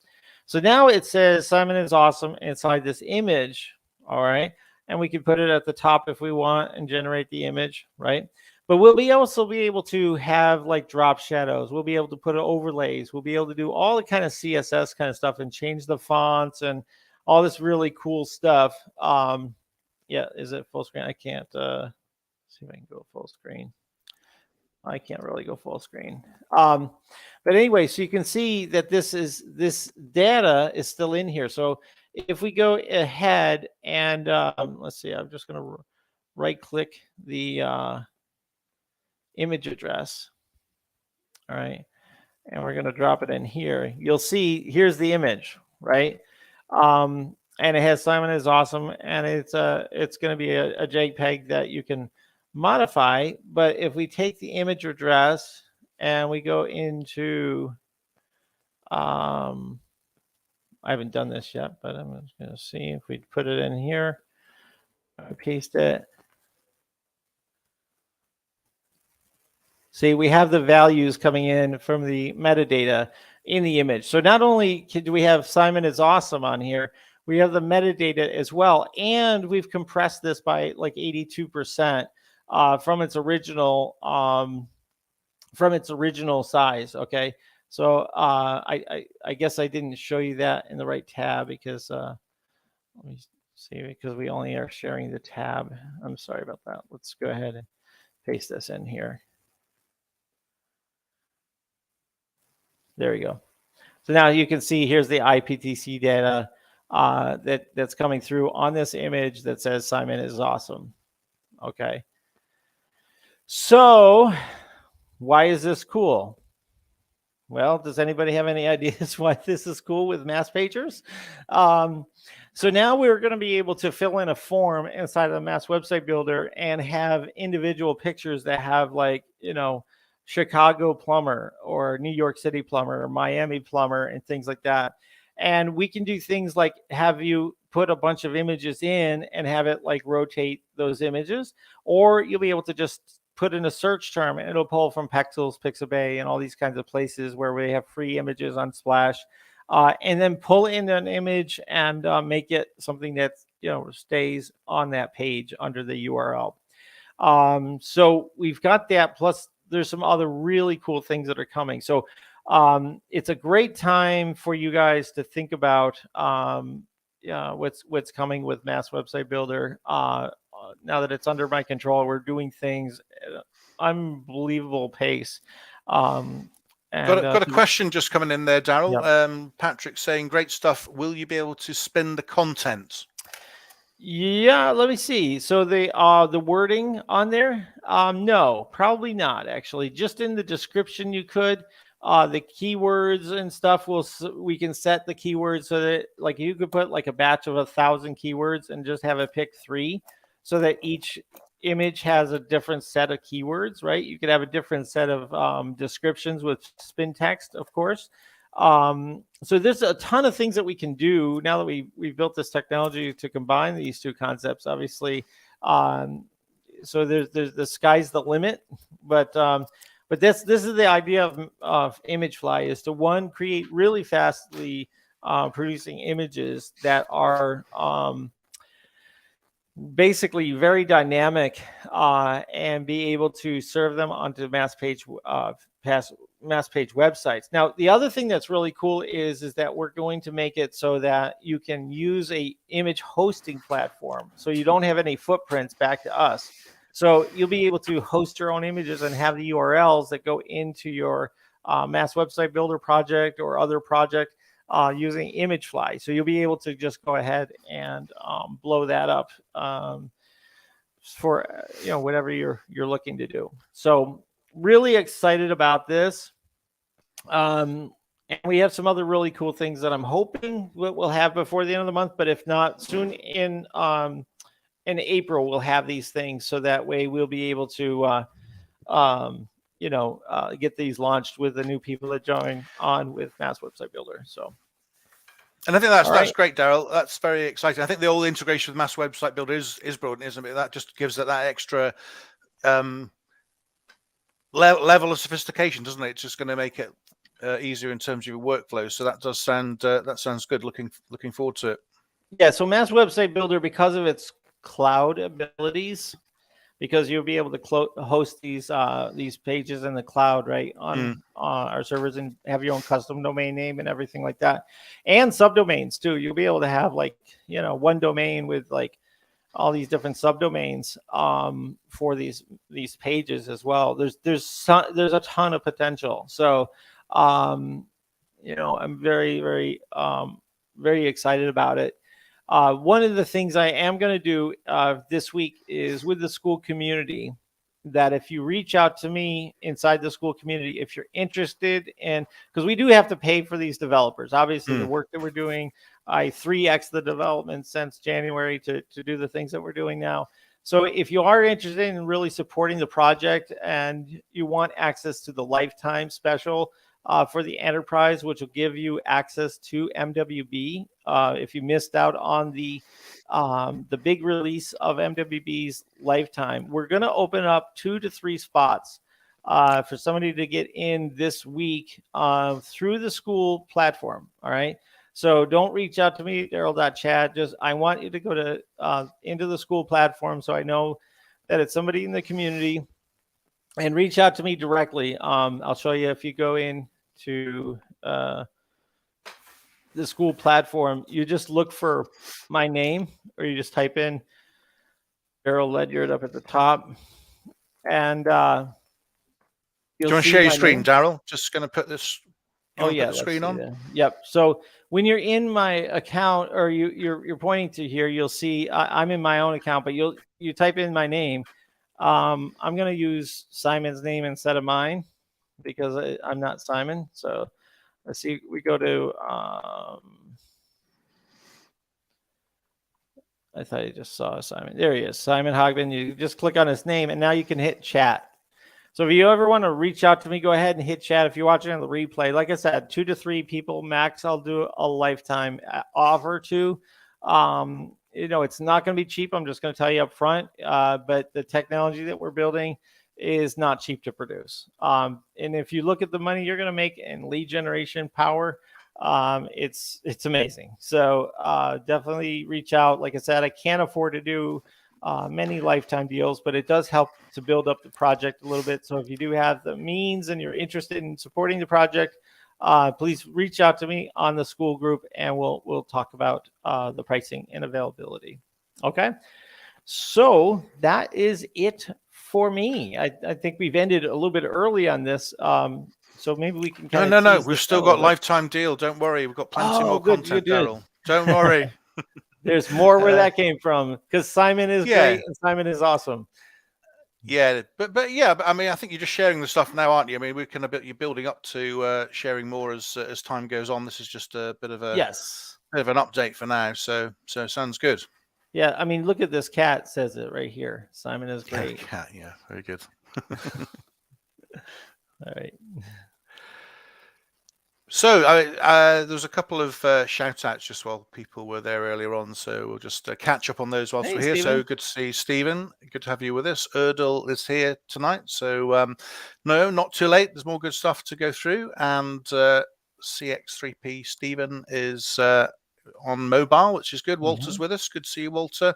So now it says Simon is awesome inside this image, all right? And we can put it at the top if we want and generate the image, right? But we'll also be able to have like drop shadows. We'll be able to put overlays. We'll be able to do all the kind of CSS kind of stuff and change the fonts and all this really cool stuff. Yeah, is it full screen? I can't see if I can go full screen. I can't really go full screen. But anyway, so you can see that this data is still in here. So if we go ahead and let's see, I'm just going to right click the image address. All right. And we're going to drop it in here. You'll see here's the image, right? And it has Simon is awesome. And it's going to be a JPEG that you can modify. But if we take the image address and we go into I haven't done this yet, but I'm just going to see if we put it in here. I paste it. See, we have the values coming in from the metadata in the image. So not only do we have Simon is awesome on here, we have the metadata as well, and we've compressed this by like 82%. From its original size. Okay, so I guess I didn't show you that in the right tab because let me see, because we only are sharing the tab. I'm sorry about that. Let's go ahead and paste this in here. There we go. So now you can see here's the IPTC data that's coming through on this image that says Simon is awesome. Okay. So why is this cool? Well, does anybody have any ideas why this is cool with Mass Pagers? So now we're going to be able to fill in a form inside of the Mass Website Builder and have individual pictures that have like, you know, Chicago plumber or New York City plumber or Miami plumber and things like that. And we can do things like have you put a bunch of images in and have it like rotate those images, or you'll be able to just put in a search term and it'll pull from Pexels, Pixabay, and all these kinds of places where we have free images on Splash, and then pull in an image and make it something that, you know, stays on that page under the URL. So we've got that. Plus, there's some other really cool things that are coming. So it's a great time for you guys to think about what's coming with Mass Website Builder. Now that it's under my control, we're doing things at an unbelievable pace. Got a question just coming in there, Daryl. Yep. Patrick saying, great stuff. Will you be able to spin the content? Yeah, let me see. So the wording on there, no, probably not actually. Just in the description you could. The keywords and stuff we can set the keywords so that like you could put like a batch of 1,000 keywords and just have it pick 3 so that each image has a different set of keywords, right? You could have a different set of descriptions with spin text, of course. So there's a ton of things that we can do now that we've built this technology to combine these two concepts, obviously. So there's the sky's the limit, but But this is the idea of Imagfly, is to, one, create really fastly producing images that are basically very dynamic, and be able to serve them onto Mass Page websites. Now, the other thing that's really cool is that we're going to make it so that you can use a image hosting platform, so you don't have any footprints back to us. So you'll be able to host your own images and have the URLs that go into your Mass Website Builder project or other project using Imagfly. So you'll be able to just go ahead and blow that up for whatever you're looking to do. So really excited about this. And we have some other really cool things that I'm hoping we'll have before the end of the month, but if not, soon in April we'll have these things, so that way we'll be able to get these launched with the new people that join on with Mass Website Builder. So, and I think that's great, Daryl. That's very exciting. I think the whole integration with Mass Website Builder is brilliant, isn't it? That just gives it that extra level of sophistication, doesn't it? It's just going to make it easier in terms of your workflow. So that does sound good. Looking forward to it. Yeah. So Mass Website Builder, because of its cloud abilities, because you'll be able to host these pages in the cloud, right, on our servers, and have your own custom domain name and everything like that, and subdomains too. You'll be able to have one domain with all these different subdomains for these pages as well. There's a ton of potential. So I'm very, very, very excited about it. One of the things I am going to do this week is with the school community, that if you reach out to me inside the school community, if you're interested in, because we do have to pay for these developers, obviously the work that we're doing, I 3x the development since January to do the things that we're doing now. So if you are interested in really supporting the project and you want access to the lifetime special for the enterprise, which will give you access to MWB. If you missed out on the big release of MWB's lifetime, we're going to open up 2 to 3 spots for somebody to get in this week through the school platform. All right. So don't reach out to me, Daryl.chat. Just, I want you to go to into the school platform, so I know that it's somebody in the community, and reach out to me directly. I'll show you. If you go in to the school platform, you just look for my name, or you just type in Daryl Ledyard up at the top, and do you want to share your screen, Daryl? Just going to put this. Oh yeah, put the screen on. Yep. So when you're in my account, or you're pointing to here, you'll see I'm in my own account, but you type in my name. I'm going to use Simon's name instead of mine, because I'm not Simon. So let's see. We go to I thought you just saw Simon. There he is, Simon Hogben. You just click on his name, and now you can hit chat. So if you ever want to reach out to me, go ahead and hit chat. If you're watching on the replay, like I said, 2 to 3 people max, I'll do a lifetime offer to. It's not going to be cheap. I'm just going to tell you up front. But the technology that we're building is not cheap to produce. And if you look at the money you're going to make in lead generation power, it's amazing. So definitely reach out. Like I said, I can't afford to do many lifetime deals, but it does help to build up the project a little bit. So if you do have the means and you're interested in supporting the project, please reach out to me on the school group, and we'll talk about the pricing and availability. Okay. So that is it for me. I think we've ended a little bit early on this. So maybe we can No. We've still got lifetime deal. Don't worry. We've got plenty more content, Daryl. Don't worry. There's more where that came from, because Simon is great and Simon is awesome. Yeah, but I mean, I think you're just sharing the stuff now, aren't you? I mean, you're building up to sharing more as time goes on. This is just a bit of an update for now. So sounds good. Yeah, I mean, look at this cat, says it right here. Simon is great. Cat, yeah, very good. All right. So there's a couple of shout outs just while people were there earlier on. So we'll just catch up on those whilst Hey, we're here. Stephen. So good to see Stephen. Good to have you with us. Erdal is here tonight. So no, not too late. There's more good stuff to go through. And CX3P Stephen is on mobile, which is good. Walter's with us. Good to see you, Walter.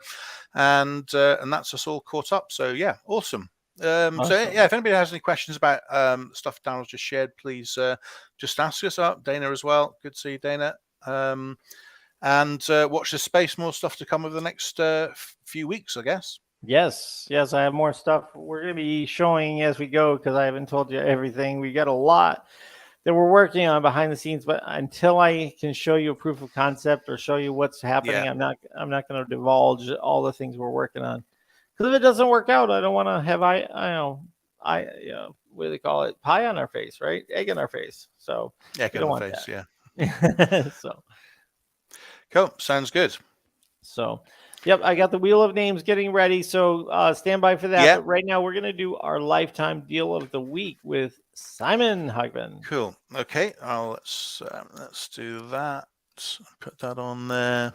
And that's us all caught up. So yeah, awesome. Awesome. So yeah, if anybody has any questions about stuff Daryl's just shared, please just ask us up. Dana as well. Good to see you, Dana. And watch this space. More stuff to come over the next few weeks, I guess. Yes, I have more stuff we're going to be showing as we go because I haven't told you everything. We got a lot that we're working on behind the scenes, but until I can show you a proof of concept or show you what's happening, I'm not going to divulge all the things we're working on. Because if it doesn't work out, I don't want to have what do they call it? Pie on our face, right? Egg in our face. So egg on the face, yeah. So cool. Sounds good. So, yep, I got the wheel of names getting ready. So stand by for that. Yeah. But right now, we're going to do our lifetime deal of the week with Simon Hugman. Cool. Okay. Let's do that. Put that on there.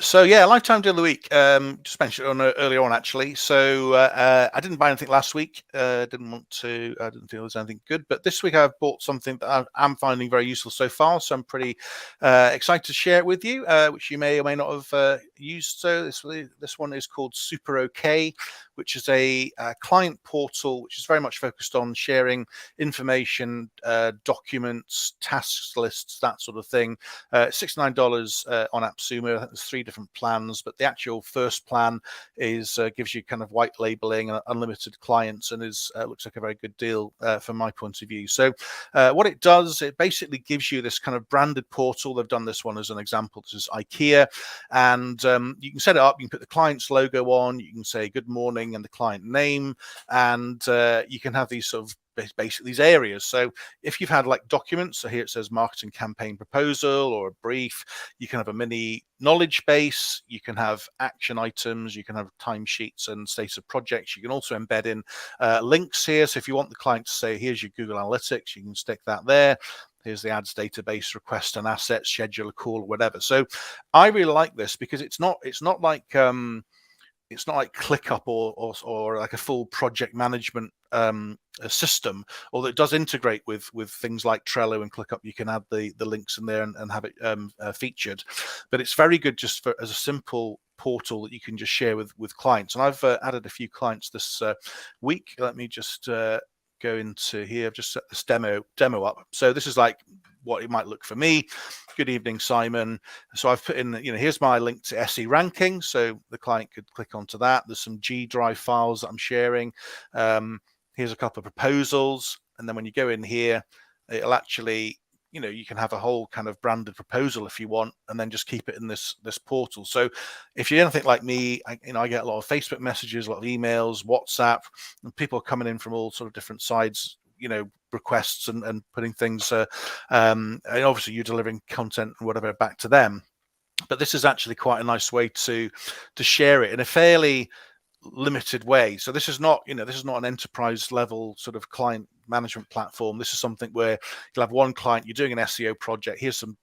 So yeah, lifetime deal of the week. Just mentioned it earlier on actually. So I didn't buy anything last week. Didn't want to. I didn't feel there was anything good. But this week I've bought something that I'm finding very useful so far. So I'm pretty excited to share it with you, which you may or may not have used. So this one is called Super OK, which is a client portal which is very much focused on sharing information, documents, tasks lists, that sort of thing. $69 on AppSumo. There's 3 different plans, but the actual first plan is gives you kind of white labeling and unlimited clients, and is looks like a very good deal from my point of view. So what it does, it basically gives you this kind of branded portal. They've done this one as an example. This is IKEA, and you can set it up. You can put the client's logo on. You can say good morning and the client name, and you can have these sort of basically these areas. So if you've had like documents, so here it says marketing campaign proposal or a brief, you can have a mini knowledge base, you can have action items, you can have timesheets and status of projects. You can also embed in links here. So if you want the client to say, here's your Google Analytics, you can stick that there. Here's the ads database, request an asset, schedule a call, whatever. So I really like this because it's not like ClickUp or like a full project management a system, although it does integrate with things like Trello and ClickUp. You can add the links in there and have it featured, but it's very good just as a simple portal that you can just share with clients. And I've added a few clients this week. Let me just go into here. I've just set this demo up. So this is like what it might look for me. Good evening, Simon. So I've put in, here's my link to SE ranking. So the client could click onto that. There's some G Drive files that I'm sharing. Here's a couple of proposals. And then when you go in here, it'll actually, you can have a whole kind of branded proposal if you want, and then just keep it in this portal. So if you're anything like me, I get a lot of Facebook messages, a lot of emails, WhatsApp, and people are coming in from all sort of different sides, requests and putting things and obviously you're delivering content and whatever back to them. But this is actually quite a nice way to share it in a fairly limited way. So this is not an enterprise level sort of client management platform. This is something where you'll have one client, you're doing an SEO project. Here's some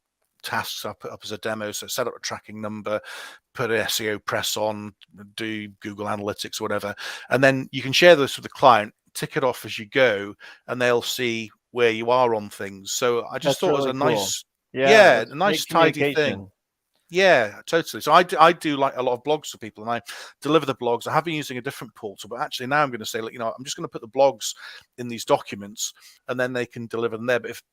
tasks I put up as a demo. So set up a tracking number, put an SEO press on, do Google Analytics or whatever, and then you can share this with the client, tick it off as you go, and they'll see where you are on things. So I just thought it was a nice, a nice tidy thing. Yeah, totally. So I do like a lot of blogs for people, and I deliver the blogs. I have been using a different portal, but actually now I'm going to say, I'm just going to put the blogs in these documents, and then they can deliver them there. But if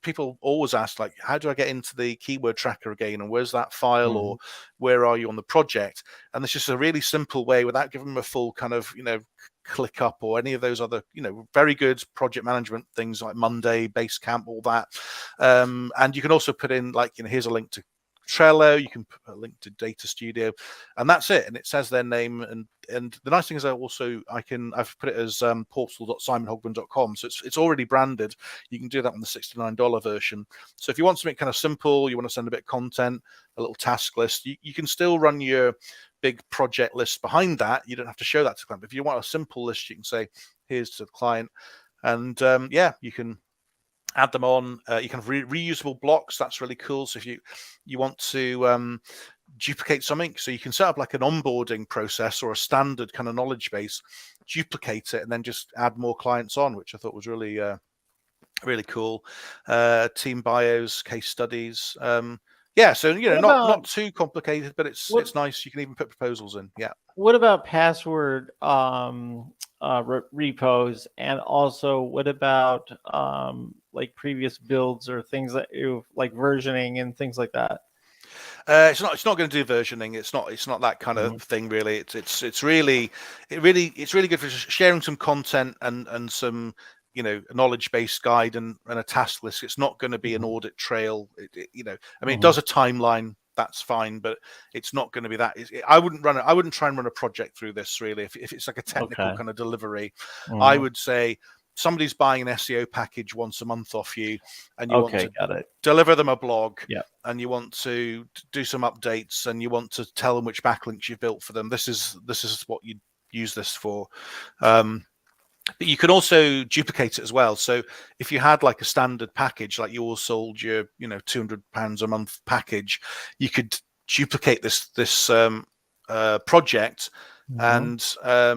people always ask, like, how do I get into the keyword tracker again, and where's that file, or where are you on the project? And it's just a really simple way without giving them a full kind of, ClickUp or any of those other, very good project management things like Monday, Basecamp, all that. And you can also put in like, here's a link to Trello, you can put a link to Data Studio, and that's it. And it says their name. And the nice thing is I've put it as portal.simonhogman.com. So it's already branded. You can do that on the $69 version. So if you want something kind of simple, you want to send a bit of content, a little task list, you can still run your big project list behind that. You don't have to show that to the client. But if you want a simple list, you can say, here's to the client. And you can add them on. You can have reusable blocks. That's really cool. So if you want to duplicate something, so you can set up like an onboarding process or a standard kind of knowledge base, duplicate it, and then just add more clients on, which I thought was really really cool. Team bios, case studies. Yeah, so not too complicated, but it's nice. You can even put proposals in. Yeah. What about password repos, and also what about like previous builds or things that you like versioning and things like that? It's not going to do versioning. It's not that kind of thing really. It's really good for sharing some content and some a knowledge-based guide and a task list. It's not going to be an audit trail. It does a timeline. That's fine, but it's not going to be that. I wouldn't try and run a project through this really. If it's like a technical kind of delivery, I would say somebody's buying an SEO package once a month off you, and you want to deliver them a blog, and you want to do some updates, and you want to tell them which backlinks you've built for them. This is what you use this for. But you can also duplicate it as well. So if you had like a standard package, like you all sold your, £200 a month package, you could duplicate this project, and I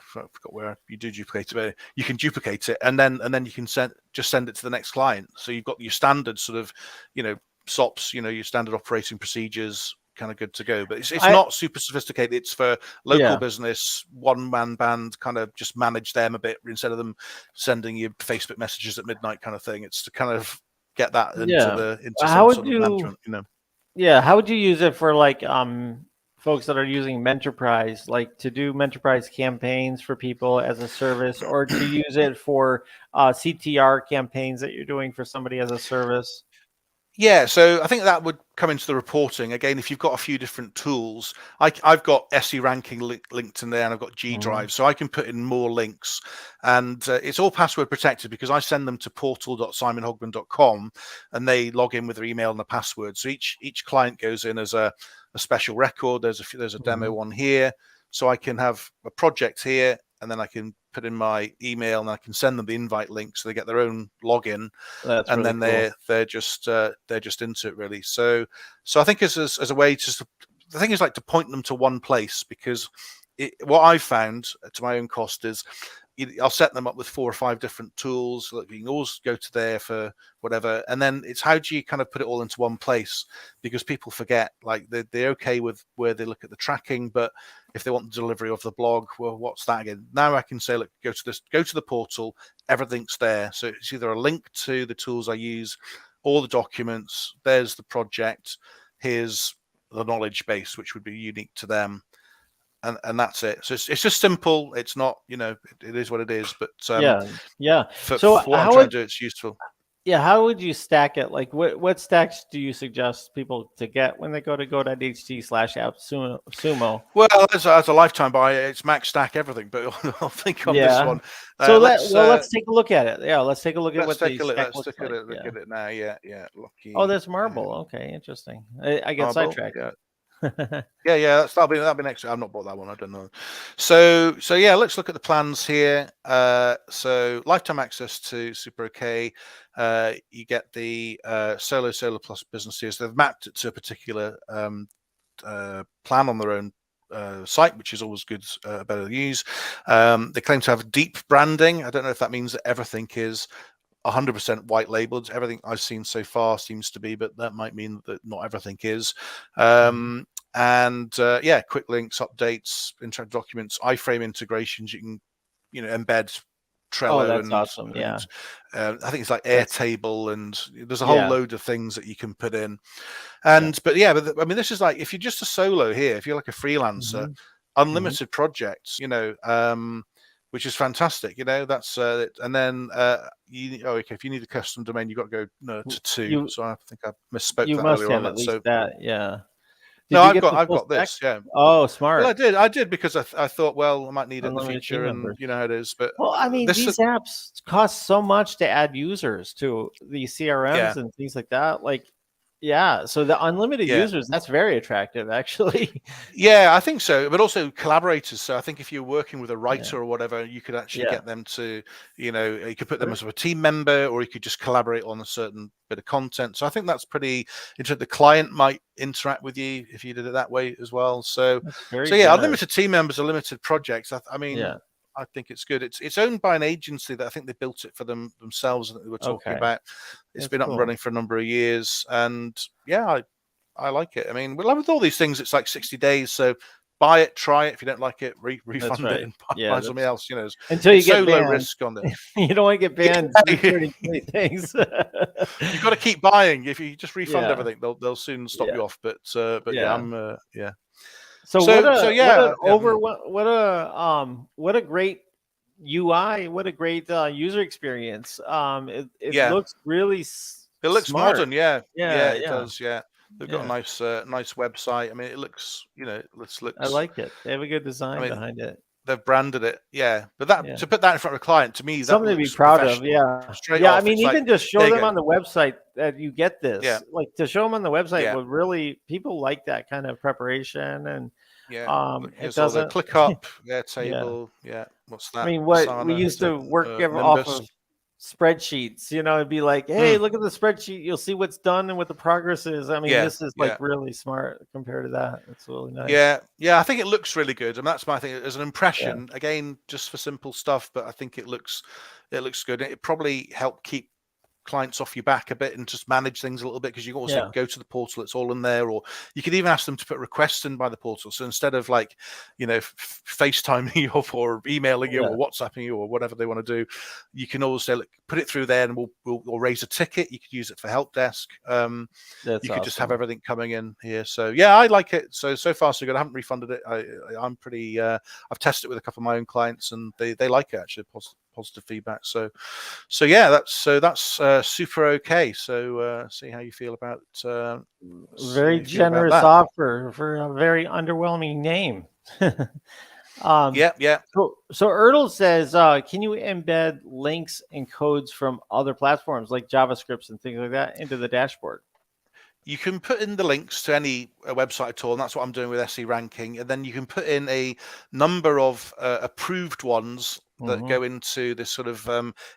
forgot where you do duplicate it, but you can duplicate it, and then you can send it to the next client. So you've got your standard sort of, SOPs, your standard operating procedures, kind of good to go. But it's not super sophisticated. It's for local business, one-man band, kind of just manage them a bit instead of them sending you Facebook messages at midnight kind of thing. It's to kind of get that into some sort of management, Yeah, how would you use it for like folks that are using Menterprise, like to do Menterprise campaigns for people as a service, or to use it for CTR campaigns that you're doing for somebody as a service? Yeah, so I think that would come into the reporting. Again, if you've got a few different tools, I've got SE ranking linked in there, and I've got G Drive, so I can put in more links. And it's all password protected because I send them to portal.simonhogman.com, and they log in with their email and the password. So each client goes in as a special record. There's a demo one here, so I can have a project here, and then I can put in my email, and I can send them the invite link so they get their own login. That's and really then cool. they're just into it really. So I think as a way to, the thing is like to point them to one place, because what I've found to my own cost is I'll set them up with 4 or 5 different tools. Like you can always go to there for whatever, and then it's how do you kind of put it all into one place, because people forget, like they're okay with where they look at the tracking, but if they want the delivery of the blog, well, what's that again? Now I can say, look, go to the portal, everything's there. So it's either a link to the tools I use, all the documents, there's the project, here's the knowledge base, which would be unique to them. And that's it. So it's just simple. It's not, it is what it is. But So for what I'm trying to do, it's useful. Yeah, how would you stack it? Like, what stacks do you suggest people to get when they go to go.ht/AppSumo? Well, as a lifetime buyer, it's max stack everything. But I'll think on this one. So let's take a look at it. Yeah, let's take a look at what the stack looks like. Look at it now. Yeah. Lucky. Oh, there's marble. Okay, interesting. I get sidetracked. Yeah. That'll be next. I've not bought that one. I don't know. So yeah, let's look at the plans here. So lifetime access to Super OK. You get the Solo Plus business tiers. They've mapped it to a particular plan on their own site, which is always good, better to use. They claim to have deep branding. I don't know if that means that everything is 100% white labeled. Everything I've seen so far seems to be, but that might mean that not everything is. And quick links, updates, interactive documents, iframe integrations. You can, embed Trello. Oh, that's awesome. Yeah. I think it's like Airtable, and there's a whole load of things that you can put in. And but I mean, this is like, if you're just a solo here, if you're like a freelancer, unlimited projects, which is fantastic. That's and then if you need a custom domain, you've got to go to 2. So I think I misspoke. You that must earlier have on at least that. Yeah. No, I've got this. Yeah. Oh, smart. Well, I did because I thought, well, I might need it in the future, and you know how it is. But well, I mean, these apps cost so much to add users to the CRMs and things like that. Like, Yeah, so the unlimited Yeah. users, that's very attractive, actually. Yeah, I think so, but also collaborators. So I think if you're working with a Yeah, writer or whatever, you could actually yeah, get them to, you could put them as a team member, or you could just collaborate on a certain bit of content. So I think that's pretty interesting. The client might interact with you if you did it that way as well. So, that's so very yeah, generous. unlimited team members, unlimited projects. I mean, Yeah, I think it's good. It's owned by an agency that I think they built it for themselves. That they were talking okay, about. It's that's been up and cool. running for a number of years, and yeah, I like it. I mean, with all these things, it's like 60 days. So buy it, try it. If you don't like it, That's refund it right. and Yeah, buy something that's else. until you It's so get low banned. risk on it. You don't want to get banned Yeah, returning things. you've got to keep buying. If you just refund Yeah, everything, they'll soon stop yeah, you off. But yeah, yeah. yeah. So So what an yeah, yeah. over what a great UI, what a great user experience. It Yeah. looks really It looks smart. modern. Yeah, yeah, Yeah, it yeah, does. Yeah, they've got a yeah. nice website. I mean, it looks I looks. like it. They have a good I design mean, behind it. they've branded it. Yeah, but that Yeah. to put that in front of a client, to me, that Something to be looks proud of. professional. Yeah. Straight Yeah. I off, mean, it's like, even just show there you them go. on the website that you get Yeah, this. Like to show them on the website yeah. would really people like that kind of preparation and Yeah, look, it here's all the doesn't click up, yeah. table. Yeah, what's I that? mean, what we Asana, used to work off Nimbus. of spreadsheets, it'd be like, hey, Mm, look at the spreadsheet. You'll see what's done and what the progress is. I mean, yeah, this is like yeah, really smart compared to that. It's really nice. yeah, yeah. I think it looks really good, and that's my thing. As an Yeah. impression, again, just for simple stuff, but I think it looks good. It probably helped keep clients off your back a bit and just manage things a little bit, because you can also Yeah. go to the portal, it's all in there, or you could even ask them to put requests in by the portal. So instead of like, FaceTiming you up or emailing you Yeah. or WhatsApping you or whatever they want to do, you can always say, look, put it through there and we'll raise a ticket. You could use it for help desk. That's You could just have awesome. everything coming in here. So yeah, I like it. So far so good. I haven't refunded it. I'm pretty. I've tested it with a couple of my own clients, and they like it actually. Positive feedback. So yeah, that's super okay. So see how you feel about Very generous that. offer for a very underwhelming name. um, Yeah, yeah. so Ertl says, can you embed links and codes from other platforms like JavaScripts and things like that into the dashboard? You can put in the links to any website at all, and that's what I'm doing with SE ranking. And then you can put in a number of approved ones that Hmm. go into this sort of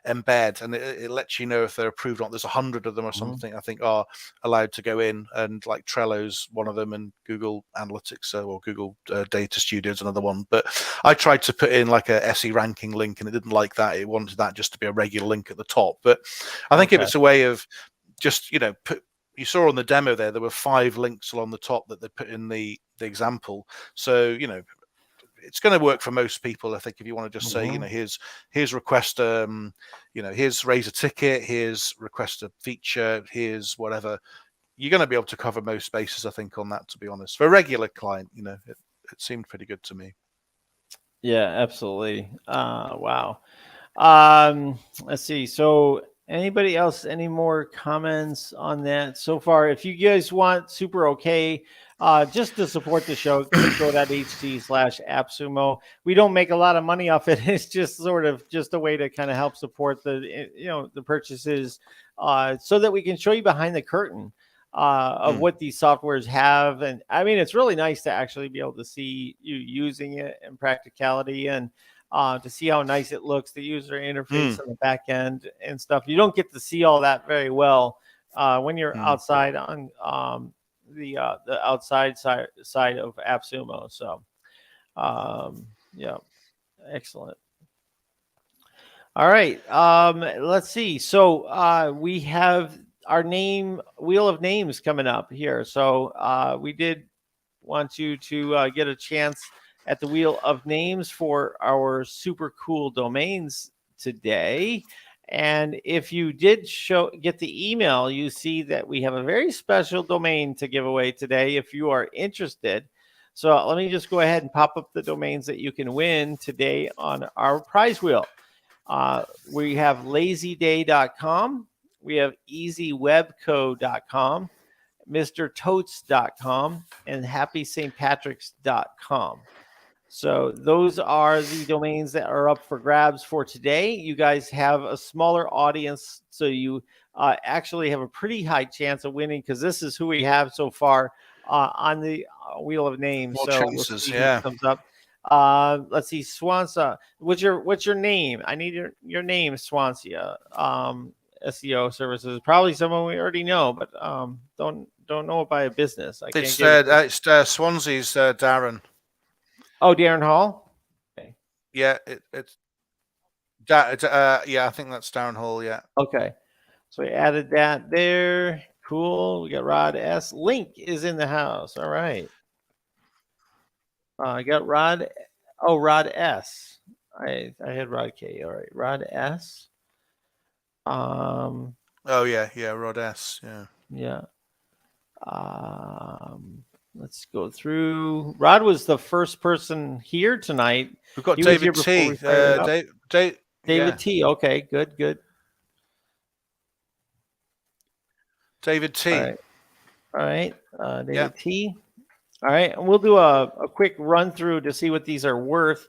embed, and it lets you know if they're approved or not. There's 100 of them or Hmm. something I think are allowed to go in, and like Trello's one of them, and Google Analytics or Google Data Studio is another one. But I tried to put in like a SE ranking link, and it didn't like that. It wanted that just to be a regular link at the top. But I think if Okay. it's a way of just you saw on the demo there were 5 links along the top that they put in the example. So it's going to work for most people. I think if you want to just say, Hmm. here's request here's raise a ticket, here's request a feature, here's whatever, you're going to be able to cover most bases, I think, on that, to be honest. For a regular client, it seemed pretty good to me. Yeah, absolutely. Wow. Let's see. So anybody else, any more comments on that so far? If you guys want super okay, just to support the show, go to go.ht/appsumo. We don't make a lot of money off it. It's just sort of just a way to kind of help support the purchases, so that we can show you behind the curtain of what these softwares have. And I mean, it's really nice to actually be able to see you using it in practicality, and to see how nice it looks, the user interface on the back end and stuff. You don't get to see all that very well when you're outside on the outside side of AppSumo. So, yeah, excellent. All right, let's see. So we have our wheel of names coming up here. So we did want you to get a chance at the wheel of names for our super cool domains today. And if you did get the email, you see that we have a very special domain to give away today if you are interested. So let me just go ahead and pop up the domains that you can win today on our prize wheel. We have lazyday.com, we have easywebco.com, MrTotes.com, and HappySt. Patrick's.com. So those are the domains that are up for grabs for today. You guys have a smaller audience, so you actually have a pretty high chance of winning, because this is who we have so far on the wheel of names. More So we'll chances, see who yeah. comes up. Let's see, Swansea. What's your name? I need your name, Swansea. SEO services, probably someone we already know, but don't know it by a business. I can't get it. It's Swansea's Darren. Oh, Darren Hall. Okay. Yeah, yeah, I think that's Darren Hall. Yeah. Okay. So we added that there. Cool. We got Rod S. Link is in the house. All right. I got Rod. Oh, Rod S. I had Rod K. All right. Rod S. Oh yeah, Rod S. Yeah. Yeah. Let's go through. Rod was the first person here tonight. We've got He was here David before T. we fired it up. David Yeah. T. Okay. Good. David T. All right. David T. All right. And we'll do a quick run through to see what these are worth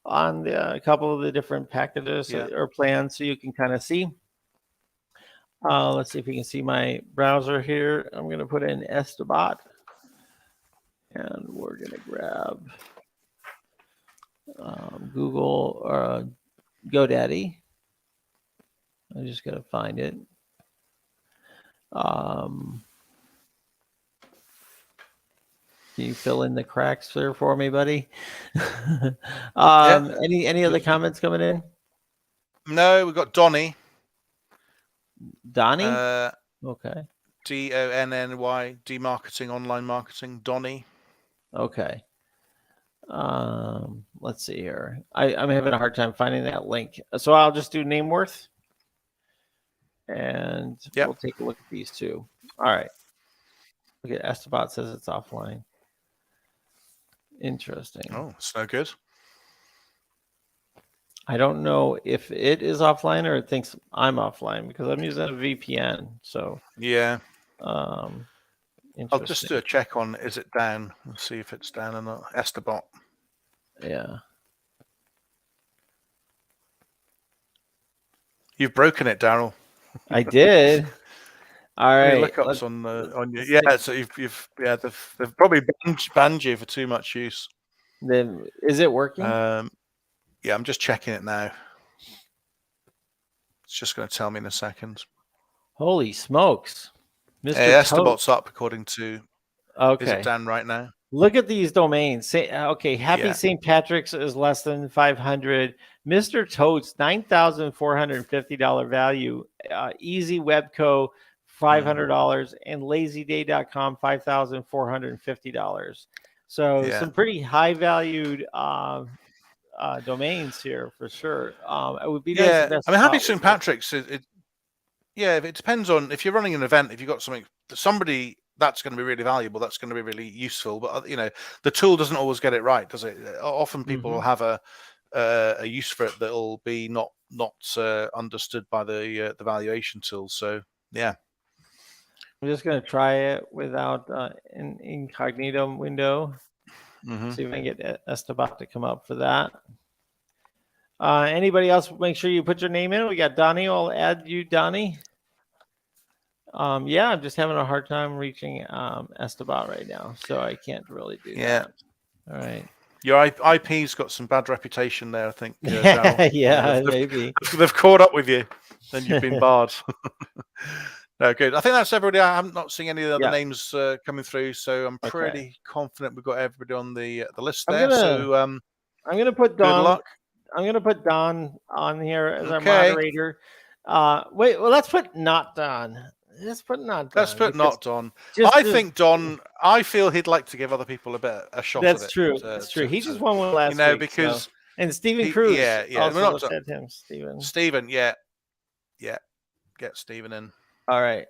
on a couple of the different packages or plans, so you can kind of see. Let's see if you can see my browser here. I'm going to put in Estabot, and we're going to grab Google or GoDaddy. I'm just going to find it. Can you fill in the cracks there for me, buddy? Any other comments coming in? No, we've got Donny. Donnie? Okay. DONNY, D-marketing, online marketing. Donny. Okay. Let's see here. I'm having a hard time finding that link. So I'll just do Nameworth. And we'll take a look at these two. All right. Okay, Estabot says it's offline. Interesting. Oh, it's no good. I don't know if it is offline or it thinks I'm offline, because I'm using a VPN. So yeah. I'll just do a check on, is it down? Let's see if it's down or not. Estabot. Yeah. You've broken it, Daryl. I did. All right. Lookups on your So they've probably banned you for too much use. Then is it working? Yeah, I'm just checking it now. It's just going to tell me in a second. Holy smokes. Mr. Estabot's up according to. Okay. Is it down right now? Look at these domains. Say, okay, Happy St. Patrick's is less than 500. Mr. Toad's $9,450 value. Easy Webco $500, and LazyDay.com $5,450. So some pretty high valued domains here for sure. It would be nice. I mean, Happy St. Patrick's. It depends on if you're running an event. If you've got somebody that's going to be really valuable, that's going to be really useful. But the tool doesn't always get it right, does it? Often people will have a use for it that'll be not understood by the valuation tool. So yeah, I'm just going to try it without an incognito window. See if I can get Estabot to come up for that. Anybody else? Make sure you put your name in. We got Donnie. I'll add you, Donnie. I'm just having a hard time reaching Estabot right now, so I can't really do that. All right. Your IP's got some bad reputation there, I think. Maybe. They've caught up with you, and you've been barred. No, good. I think that's everybody. I'm not seeing any other names coming through, so I'm pretty confident we've got everybody on the list there. I'm gonna put Don. Good luck. I'm gonna put Don on here as our moderator. Let's put not Don. Let's put not Don. Let's put not Don. I think Don. I feel he'd like to give other people a shot. That's true. That's true. He just won one last week. Because and Stephen Cruz. Also, we're not at him, Stephen. Stephen, yeah. Get Stephen in. All right.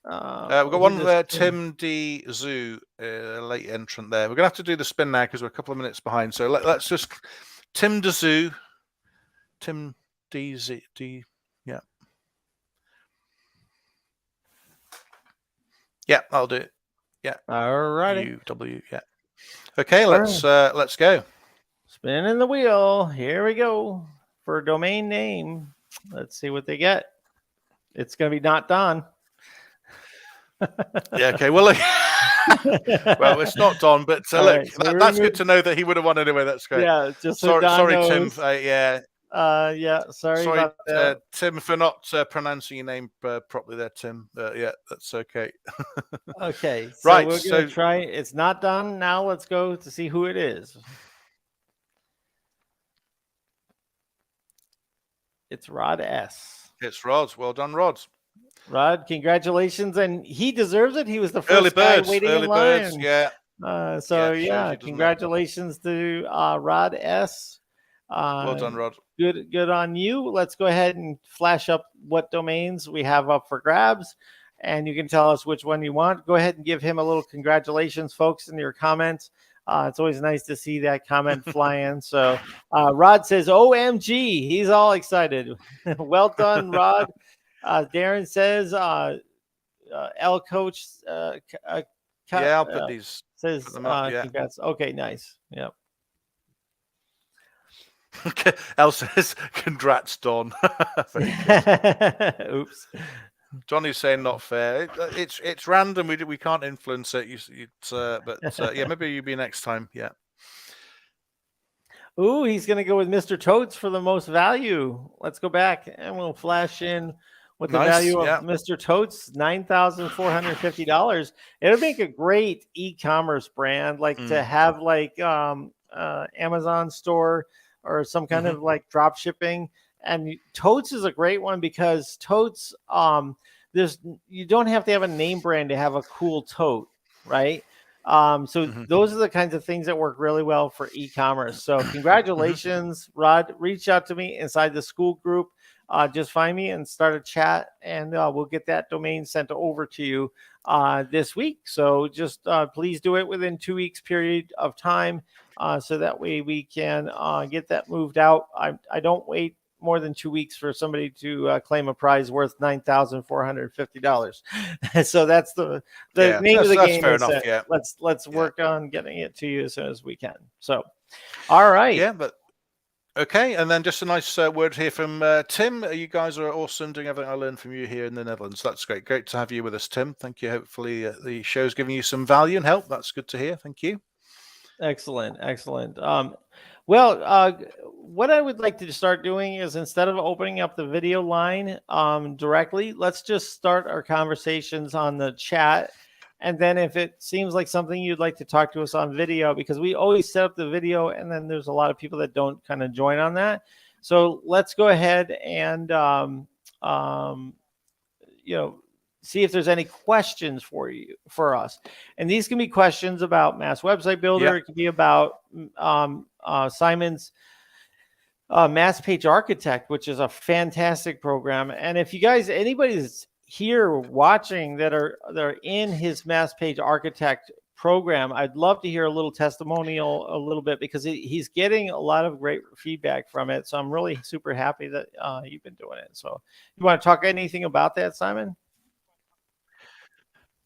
We've got one there, Tim D. Zoo, late entrant there. We're going to have to do the spin now because we're a couple of minutes behind. So let's just Tim D. Zoo. Tim D. Z. D. Yeah. Yeah, I'll do it. Yeah. All right. UW. Yeah. Okay, let's go. Spinning the wheel. Here we go for domain name. Let's see what they get. It's going to be not done. Yeah. Okay. Well, well, it's not Don, but look, right, so that's good to know that he would have won anyway. That's great. Yeah, just so Sorry, Don Tim. knows. Yeah. Yeah, sorry Sorry, about that. Tim, for not pronouncing your name properly there, Tim. Yeah, that's okay. Okay, so Right. we're going to try. It's not done. Now let's go to see who it is. It's Rod S. It's Rod. Well done, Rod. Rod, congratulations, and he deserves it. He was the Early first guy birds. waiting in Early line. birds. Yeah. So shows yeah, you, doesn't it? congratulations to Rod S. Well done, Rod. Good on you. Let's go ahead and flash up what domains we have up for grabs, and you can tell us which one you want. Go ahead and give him a little congratulations, folks, in your comments. It's always nice to see that comment fly in. So Rod says, OMG, he's all excited. Well done, Rod. Darren says, L Coach Yeah, I'll put these. says, Put them up, yeah. congrats. Okay, nice. Yep. Okay. L says, congrats, Don. Oops. Johnny's saying not fair. It's random. We can't influence it. But yeah, maybe you be next time. Yeah. Ooh, he's going to go with Mr. Totes for the most value. Let's go back and we'll flash in with the value of Mr. Totes, $9,450. It'll make a great e-commerce brand, like to have like Amazon store or some kind of like drop shipping. And Totes is a great one because Totes, you don't have to have a name brand to have a cool tote, right? So those are the kinds of things that work really well for e-commerce. So congratulations, Rod. Reach out to me inside the school group. Just find me and start a chat, and we'll get that domain sent over to you this week. So just please do it within 2 weeks period of time, so that way we can get that moved out. I don't wait more than 2 weeks for somebody to claim a prize worth $9,450. So that's the name of the game. Fair enough. Yeah. Let's work on getting it to you as soon as we can. So, all right. Yeah, but okay. And then just a nice word here from Tim. You guys are awesome, doing everything I learned from you here in the Netherlands. That's great. Great to have you with us, Tim. Thank you. Hopefully the show's giving you some value and help. That's good to hear. Thank you. Excellent. Well, what I would like to start doing is, instead of opening up the video line directly, let's just start our conversations on the chat. And then if it seems like something you'd like to talk to us on video, because we always set up the video and then there's a lot of people that don't kind of join on that. So let's go ahead and, see if there's any questions for us. And these can be questions about Mass Website Builder. Yep. It could be about Simon's Mass Page Architect, which is a fantastic program. And if you guys, anybody's here watching that are in his Mass Page Architect program, I'd love to hear a little testimonial a little bit, because he's getting a lot of great feedback from it. So I'm really super happy that you've been doing it. So you want to talk anything about that, Simon?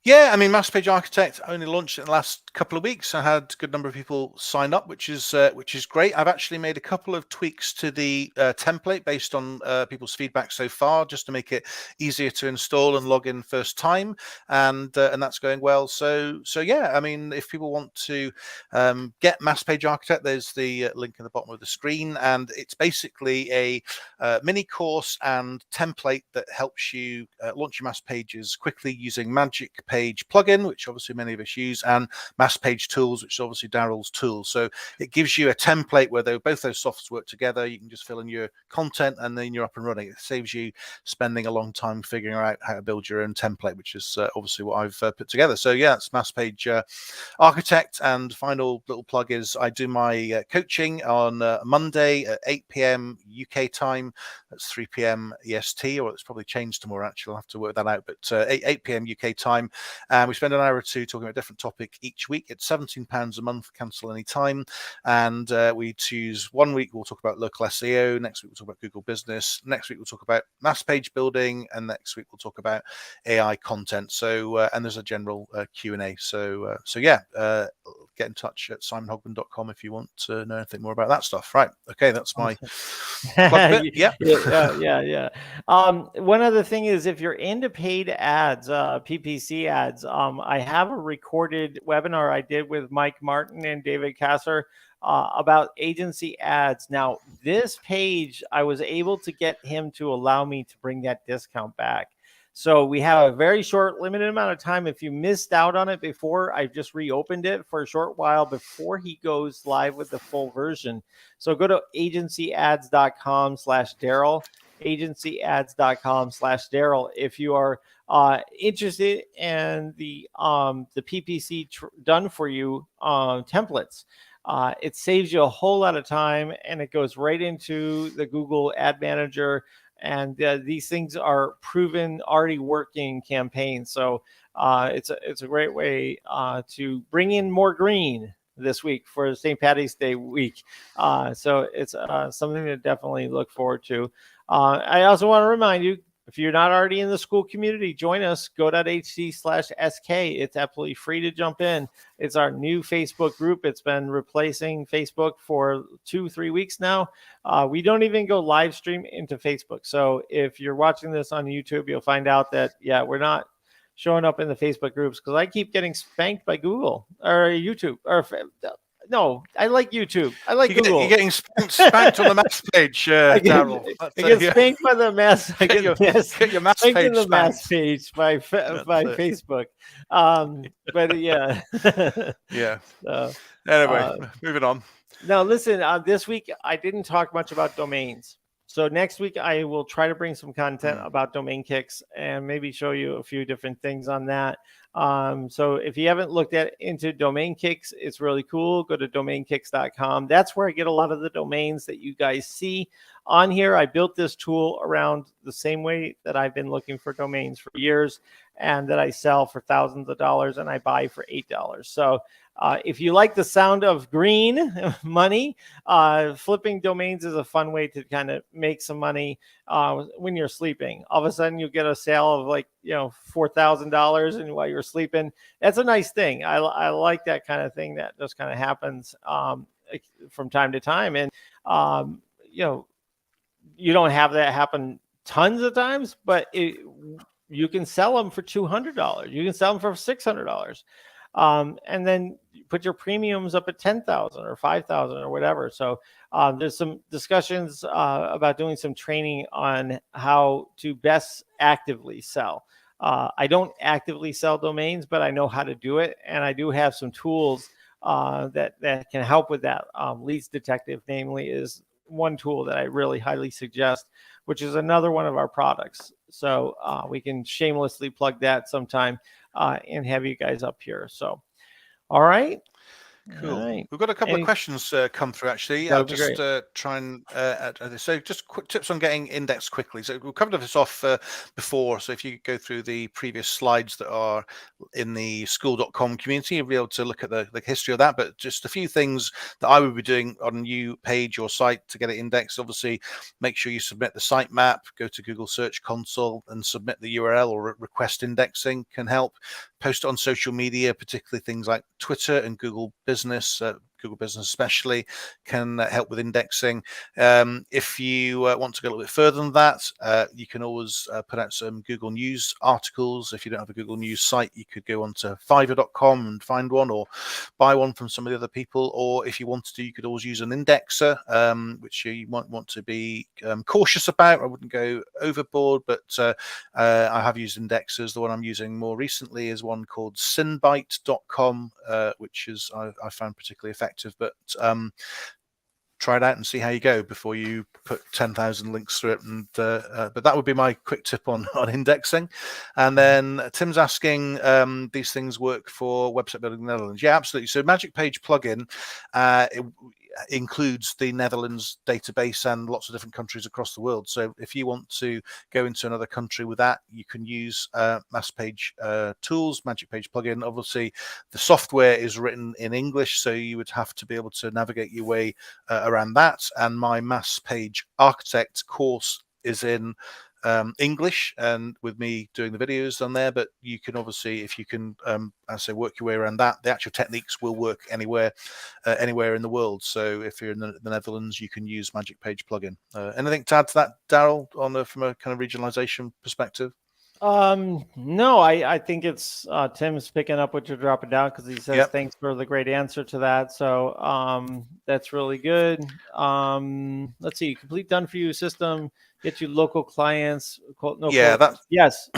Yeah, I mean, Mass Page Architect only launched in the last couple of weeks. I had a good number of people sign up, which is great. I've actually made a couple of tweaks to the template based on people's feedback so far, just to make it easier to install and log in first time, and that's going well. So yeah, I mean, if people want to get Mass Page Architect, there's the link in the bottom of the screen, and it's basically a mini course and template that helps you launch your Mass Pages quickly using Magic Page plugin, which obviously many of us use, and Mass Page Tools, which is obviously Daryl's tool. So it gives you a template where both those softs work together. You can just fill in your content and then you're up and running. It saves you spending a long time figuring out how to build your own template, which is obviously what I've put together. So yeah, it's Mass Page Architect. And final little plug is I do my coaching on Monday at 8 p.m. UK time. That's 3 p.m. EST, or it's probably changed tomorrow. Actually, I'll have to work that out. But 8 p.m. UK time. And we spend an hour or two talking about a different topic each week. It's £17 a month, cancel any time. And we choose 1 week, we'll talk about local SEO. Next week, we'll talk about Google Business. Next week, we'll talk about mass page building. And next week, we'll talk about AI content. So, and there's a general Q&A. So yeah, get in touch at simonhogman.com if you want to know anything more about that stuff. Right. Okay. That's my plug bit. Yeah. Yeah. One other thing is, if you're into paid ads, PPC ads, I have a recorded webinar I did with Mike Martin and David Kasser about agency ads. Now, this page, I was able to get him to allow me to bring that discount back. So we have a very short, limited amount of time. If you missed out on it before, I just reopened it for a short while before he goes live with the full version. So go to agencyads.com/Daryl, agencyads.com/Daryl. If you are interested in the PPC done for you templates. It saves you a whole lot of time, and it goes right into the Google Ad Manager. And these things are proven, already working campaigns. So it's a great way to bring in more green this week for St. Patty's Day week. So it's something to definitely look forward to. I also want to remind you, if you're not already in the school community, join us, go.ht/SK. It's absolutely free to jump in. It's our new Facebook group. It's been replacing Facebook for 2-3 weeks now. We don't even go live stream into Facebook. So if you're watching this on YouTube, you'll find out that, yeah, we're not showing up in the Facebook groups because I keep getting spanked by Google or YouTube or no, I like YouTube. I like Google. You're getting spanked on the mass page, Daryl. I get spanked by the mass. I get your mass spanked page in the spanked. mass page by Facebook. But yeah. Yeah. So, anyway, moving on. Now, listen, this week I didn't talk much about domains. So next week I will try to bring some content about domain kicks and maybe show you a few different things on that. So if you haven't looked into domain kicks, it's really cool. Go to domainkicks.com. That's where I get a lot of the domains that you guys see on here. I built this tool around the same way that I've been looking for domains for years, and that I sell for thousands of dollars and I buy for $8. So if you like the sound of green money, flipping domains is a fun way to kind of make some money when you're sleeping. All of a sudden, you get a sale of like, $4,000, and while you're sleeping, that's a nice thing. I like that kind of thing that just kind of happens from time to time, and you don't have that happen tons of times, but you can sell them for $200. You can sell them for $600. And then put your premiums up at 10,000 or 5,000 or whatever. So there's some discussions about doing some training on how to best actively sell. I don't actively sell domains, but I know how to do it, and I do have some tools that can help with that. Leads Detective, namely, is one tool that I really highly suggest, which is another one of our products. So we can shamelessly plug that sometime and have you guys up here. So, all right. Cool. All right. We've got a couple of questions come through, actually. I'll just try and so just quick tips on getting indexed quickly. So we've covered this off before. So if you go through the previous slides that are in the school.com community, you'll be able to look at the history of that. But just a few things that I would be doing on a new page or site to get it indexed. Obviously, make sure you submit the sitemap, go to Google Search Console and submit the URL, or request indexing can help. Post it on social media, particularly things like Twitter and Google Business. Google Business especially can help with indexing. If you want to go a little bit further than that, you can always put out some Google News articles. If you don't have a Google News site, you could go onto Fiverr.com and find one, or buy one from some of the other people. Or if you wanted to, you could always use an indexer, which you might want to be cautious about. I wouldn't go overboard, but I have used indexers. The one I'm using more recently is one called Synbite.com, which is I found particularly effective. But try it out and see how you go before you put 10,000 links through it. And but that would be my quick tip on indexing. And then Tim's asking, these things work for website building in the Netherlands? Yeah, absolutely. So Magic Page plugin, includes the Netherlands database and lots of different countries across the world. So if you want to go into another country with that, you can use Mass Page tools, Magic Page plugin. Obviously, the software is written in English, so you would have to be able to navigate your way around that. And my Mass Page Architect course is in English, and with me doing the videos on there. But you can obviously, if you can, I say, work your way around that, the actual techniques will work anywhere in the world. So if you're in the Netherlands, you can use Magic Page plugin. Anything to add to that, Daryl, from a kind of regionalization perspective? No, I think it's Tim's picking up what you're dropping down, because he says thanks for the great answer to that. So that's really good. Let's see, complete done for you system, get you local clients. Yes.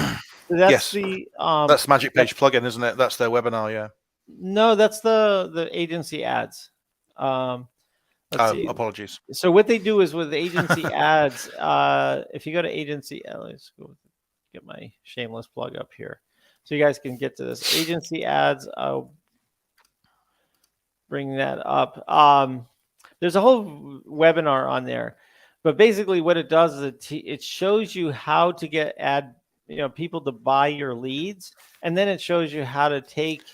That's the that's Magic Page plugin, isn't it? That's their webinar. Yeah. No, that's the agency ads. Let's see. Apologies. So what they do is with agency ads, if you go to agency, let's go get my shameless plug up here so you guys can get to this. Agency ads, I'll bring that up. There's a whole webinar on there, but basically what it does is it shows you how to get people to buy your leads, and then it shows you how to take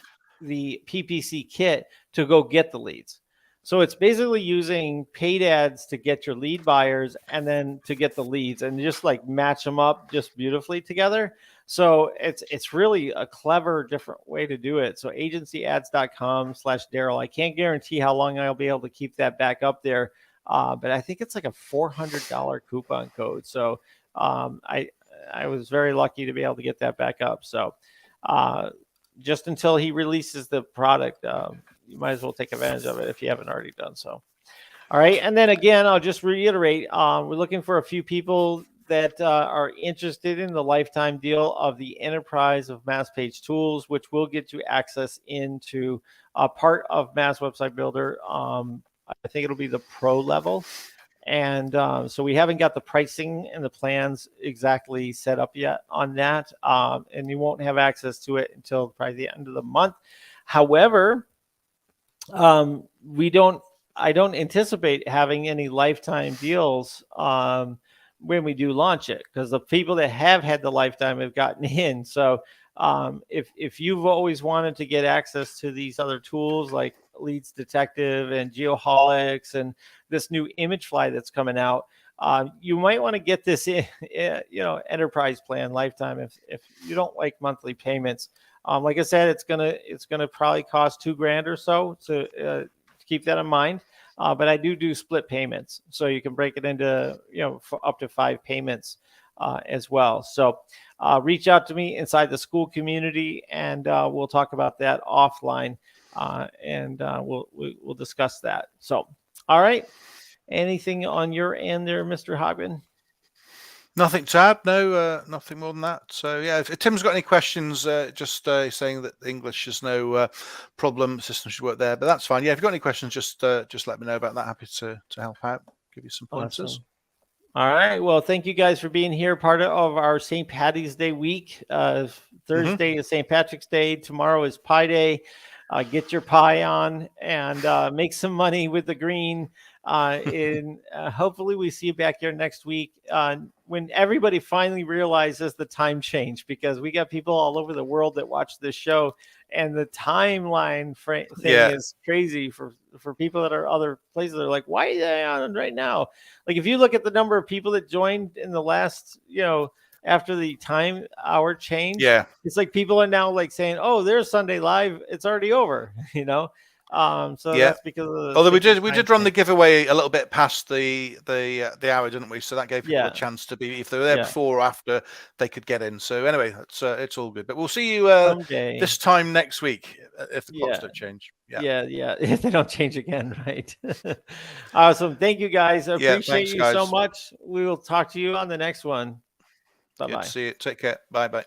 the PPC kit to go get the leads. So it's basically using paid ads to get your lead buyers and then to get the leads, and just like match them up just beautifully together. So it's really a clever, different way to do it. So agencyads.com/Daryl. I can't guarantee how long I'll be able to keep that back up there, but I think it's like a $400 coupon code. So I was very lucky to be able to get that back up. So just until he releases the product, you might as well take advantage of it if you haven't already done so. All right. And then again, I'll just reiterate, we're looking for a few people that are interested in the lifetime deal of the enterprise of Mass Page tools, which will get you access into a part of Mass Website Builder. I think it'll be the pro level. And so we haven't got the pricing and the plans exactly set up yet on that. And you won't have access to it until probably the end of the month. However, I don't anticipate having any lifetime deals when we do launch it, because the people that have had the lifetime have gotten in. So if you've always wanted to get access to these other tools like Leads Detective and Geoholics and this new Imagefly that's coming out, you might want to get this enterprise plan lifetime if you don't like monthly payments. Like I said, it's gonna probably cost $2,000 or so to keep that in mind. But I do split payments, so you can break it into for up to 5 payments as well. So reach out to me inside the school community, and we'll talk about that offline, and we'll discuss that. So, all right, anything on your end there, Mr. Hogman? Nothing to add. No, nothing more than that. So yeah, if Tim's got any questions, just saying that English is no problem. The system should work there, but that's fine. Yeah, if you've got any questions, just let me know about that. Happy to help out, give you some pointers. Awesome. All right. Well, thank you guys for being here. Part of our St. Patty's Day week. Thursday is St. Patrick's Day. Tomorrow is Pie Day. Get your pie on and make some money with the green. And hopefully we see you back here next week when everybody finally realizes the time change, because we got people all over the world that watch this show, and the timeline thing is crazy for people that are other places. They're like, why are they on right now? Like, if you look at the number of people that joined in the last, after the time hour change, it's like people are now like saying, oh, there's Sunday Live, it's already over, so that's because of the, although we did run the giveaway a little bit past the hour, didn't we? So that gave people a chance to be, if they were there before or after, they could get in. So anyway, it's all good, but we'll see you this time next week if the clocks don't change. If they don't change again, right? Awesome. Thank you guys. I appreciate you so much. We will talk to you on the next one. Bye-bye. See you. Take care. Bye-bye.